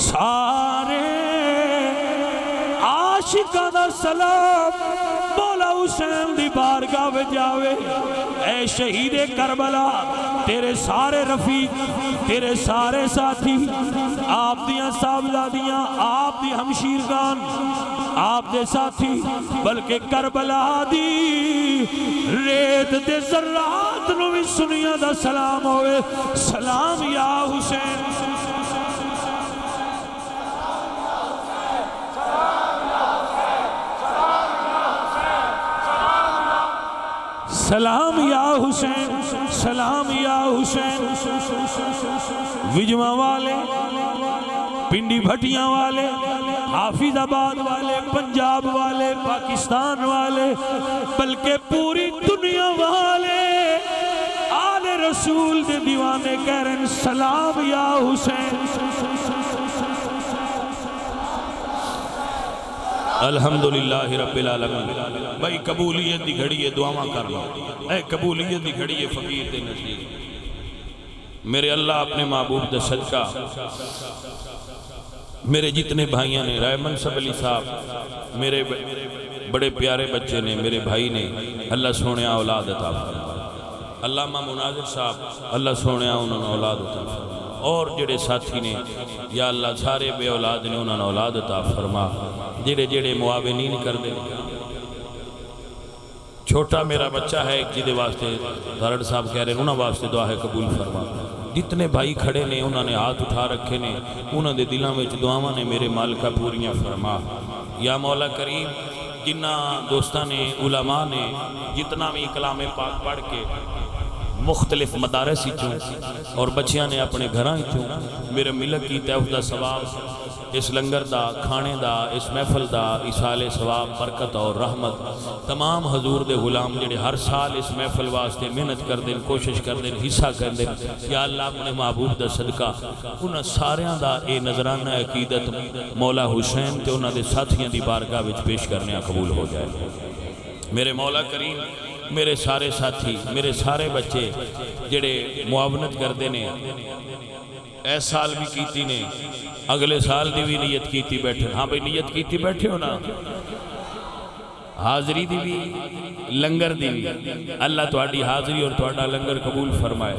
سارے عاشقہ دا سلام مولا حسین دی بارگاہ میں جاوے اے شہید کربلا تیرے سارے رفیق تیرے سارے ساتھی آپ دیاں صاحبزادیاں آپ دی ہمشیرگان آپ دے ساتھی بلکہ کربلا دی ریت دے ذرات نو بھی سنیا دا سلام ہوئے سلام یا حسین سلام یا حسین سلام یا حسین وجمہ والے پنڈی بھٹیاں والے حافظ آباد والے، پنجاب والے، پاکستان والے، بلکہ پوری دنیا والے آل رسول دے دیوانے کہہ رہے ہیں سلام یا حسین۔ الحمدللہ رب العالمین۔ بھائی قبولیت دی گھڑی ہے، دعاواں کر لو، اے قبولیت دی گھڑی ہے فقیر دے نزدیک۔ میرے اللہ اپنے محبوب دا صدقہ میرے جتنے بھائیاں نے، رائے منصب علی صاحب میرے بڑے پیارے بچے نے، میرے بھائی نے، اللہ سونے اولاد عطا فرما۔ علامہ مناظر صاحب اللہ سونے انہوں نے اولاد عطا فرما، اور جڑے ساتھی نے یا اللہ سارے بے اولاد نے انہوں نے اولاد عطا فرما، جڑے معاونین کر دے۔ چھوٹا میرا بچہ ہے ایک جدے واسطے دارڑ صاحب کہہ رہے ہیں انہوں واسطے دعا ہے قبول فرما۔ جتنے بھائی کھڑے نے انہوں نے ہاتھ اٹھا رکھے نے، انہوں نے دلوں میں دعاواں نے میرے مالکہ پوریاں فرما۔ یا مولا کریم جنہ دوستاں نے، علماء نے، جتنا بھی کلام پاک پڑھ کے مختلف مدارس چوں اور بچیاں نے اپنے گھراں چوں میرے ملک کی تحفظ دا ثواب، اس لنگر دا، کھانے دا، اس محفل دا، اسال ثواب، برکت اور رحمت تمام حضور دے غلام جڑے ہر سال اس محفل واسطے محنت کر دیں، کوشش کر دیں، حصہ کر دیں، یا اللہ اپنے محبوب دا صدقہ انہاں ساریاں دا اے نظرانہ عقیدت مولا حسین تے انہاں دے ساتھیاں دی بارگاہ وچ پیش کرنے قبول ہو جائے۔ میرے مولا کریم میرے سارے ساتھی، میرے سارے بچے جڑے معاونت کر دینے، ایس سال بھی کیتی نے، اگلے سال دی بھی نیت کیتی بیٹھے۔ ہاں بھئی نیت کیتی بیٹھے ہو نا، حاضری دی بھی لنگر دی بھی، اللہ تہاڈی حاضری اور تہاڈا لنگر قبول فرمائے۔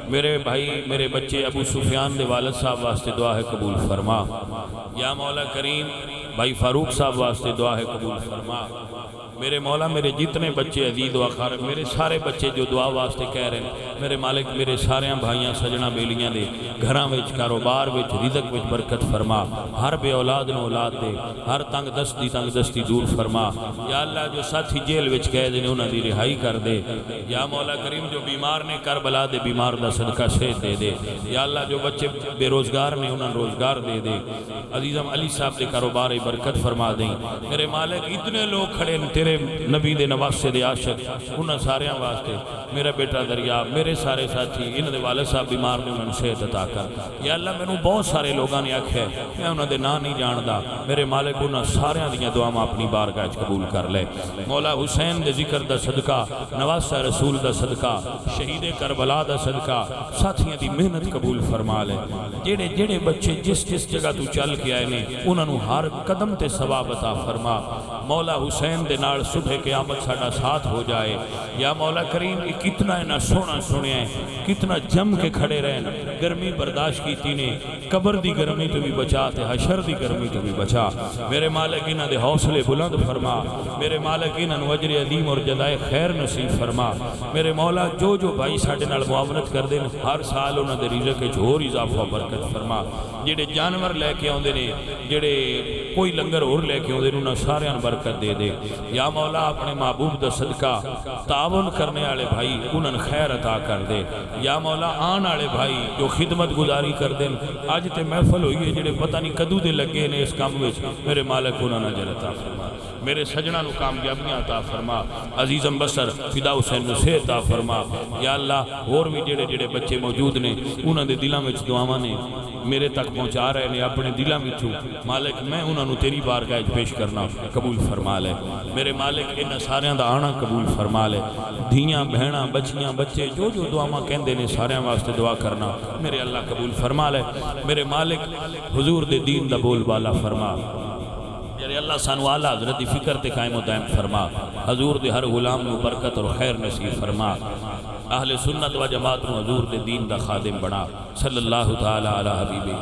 میرے بھائی میرے بچے ابو سفیان دے والد صاحب واسطے دعا ہے قبول فرما۔ یا مولا کریم بھائی فاروق صاحب واسطے دعا ہے قبول فرما۔ میرے مولا میرے جتنے بچے عزیز و اقارب، میرے سارے بچے جو دعا واسطے کہہ رہے ہیں، میرے مالک میرے سارے بھائیاں سجنا بیلیاں دے گھراں وچ، کاروبار وچ، رزق وچ برکت فرما، ہر بے اولاد نو اولاد دے، ہر تنگ دستی دور فرما۔ یا اللہ جو ساتھی جیل وچ قید نے انہاں دی رہائی کر دے۔ یا مولا کریم جو بیمار نے کربلا دے بیمار دا صدقہ صحت دے دے۔ یا اللہ جو بچے بے روزگار نے انہاں روزگار دے دے۔ عزیزم علی صاحب دے کاروبار برکت فرما دیں۔ میرے مالک اتنے لوگ کھڑے تیرے نبی دے نواسے دے عاشق، انہاں سارے واسطے میرا بیٹا دریا، میرے سارے ساتھی، انہاں دے والد صاحب بیمار نے انہاں صحت عطا کر۔ یا اللہ میں نے بہت سارے لوگاں نے آکھیا ہے میں انہاں دے نام نہیں جاندا، میرے مالک انہاں سارے دیاں دعاواں اپنی بارگاہ وچ قبول کر لے۔ مولا حسین دے ذکر دا صدقہ، نواسہ رسول دا صدقہ، شہید کربلا دا صدقہ، ساتھیاں دی محنت قبول فرما لے۔ جڑے بچے جس جگہ تو چل کے آئے نے انہاں نو ہر قدم تے ثواب عطا فرما۔ مولا حسین دے نال صبح قیامت ساڈا ساتھ ہو جائے۔ یا مولا کریم کتنا انہاں سونا سنیا ہے، کتنا جم کے کھڑے رہن، گرمی برداشت کیتی نے، قبر دی گرمی تو بھی بچا تے حشر دی گرمی تو بھی بچا۔ میرے مالک انہاں دے حوصلے بلند فرما، میرے مالک انہاں نو اجر عظیم اور جزائے خیر نصیب فرما۔ میرے مولا جو بھائی ساڈے نال معاونت کر دین ہر سال انہاں دے رزق وچ ہور اضافہ برکت فرما۔ جڑے جانور لے کے آوندے نے، جڑے کوئی لنگر اور لے کے آوندے نے انہاں سارے برکت دے دے۔ یا مولا اپنے محبوب دا صدقہ تعاون کرنے والے بھائی انہاں خیر عطا کر دے۔ یا مولا آن والے بھائی جو خدمت گزاری کر دیں، اج تے محفل ہوئی ہے جڑے پتہ نہیں کدوں دے لگے نے اس کام وچ، میرے مالک انہاں نوں اجر عطا فرما۔ میرے سجنہ نو کامیابیاں عطا فرما۔ عزیزم بسر فدا حسین نو صحت عطا فرما۔ یا اللہ اور بھی جڑے بچے موجود نے انہاں دے دلاں وچ دعاواں نے میرے تک پہنچا رہے نے اپنے دلاں وچوں، مالک میں انہاں نو تیری بارگاہ وچ پیش کرنا قبول فرما لے۔ میرے مالک انہاں ساریاں دا آنا قبول فرما لے۔ دھیاں بہناں بچیاں بچے جو دعاواں کہندے نے ساریاں واسطے دعا کرنا میرے اللہ قبول فرما لے۔ میرے مالک حضور دے دین دا بول بالا فرما۔ میرے اللہ سانو اعلیٰ حضرت دی فکر تے قائم و دائم فرما۔ حضور دے ہر غلام نو برکت اور خیر نصیب فرما۔ اہل سنت و جماعت نو حضور دے دین دا خادم بنا۔ صلی اللہ تعالی علی حبیبہ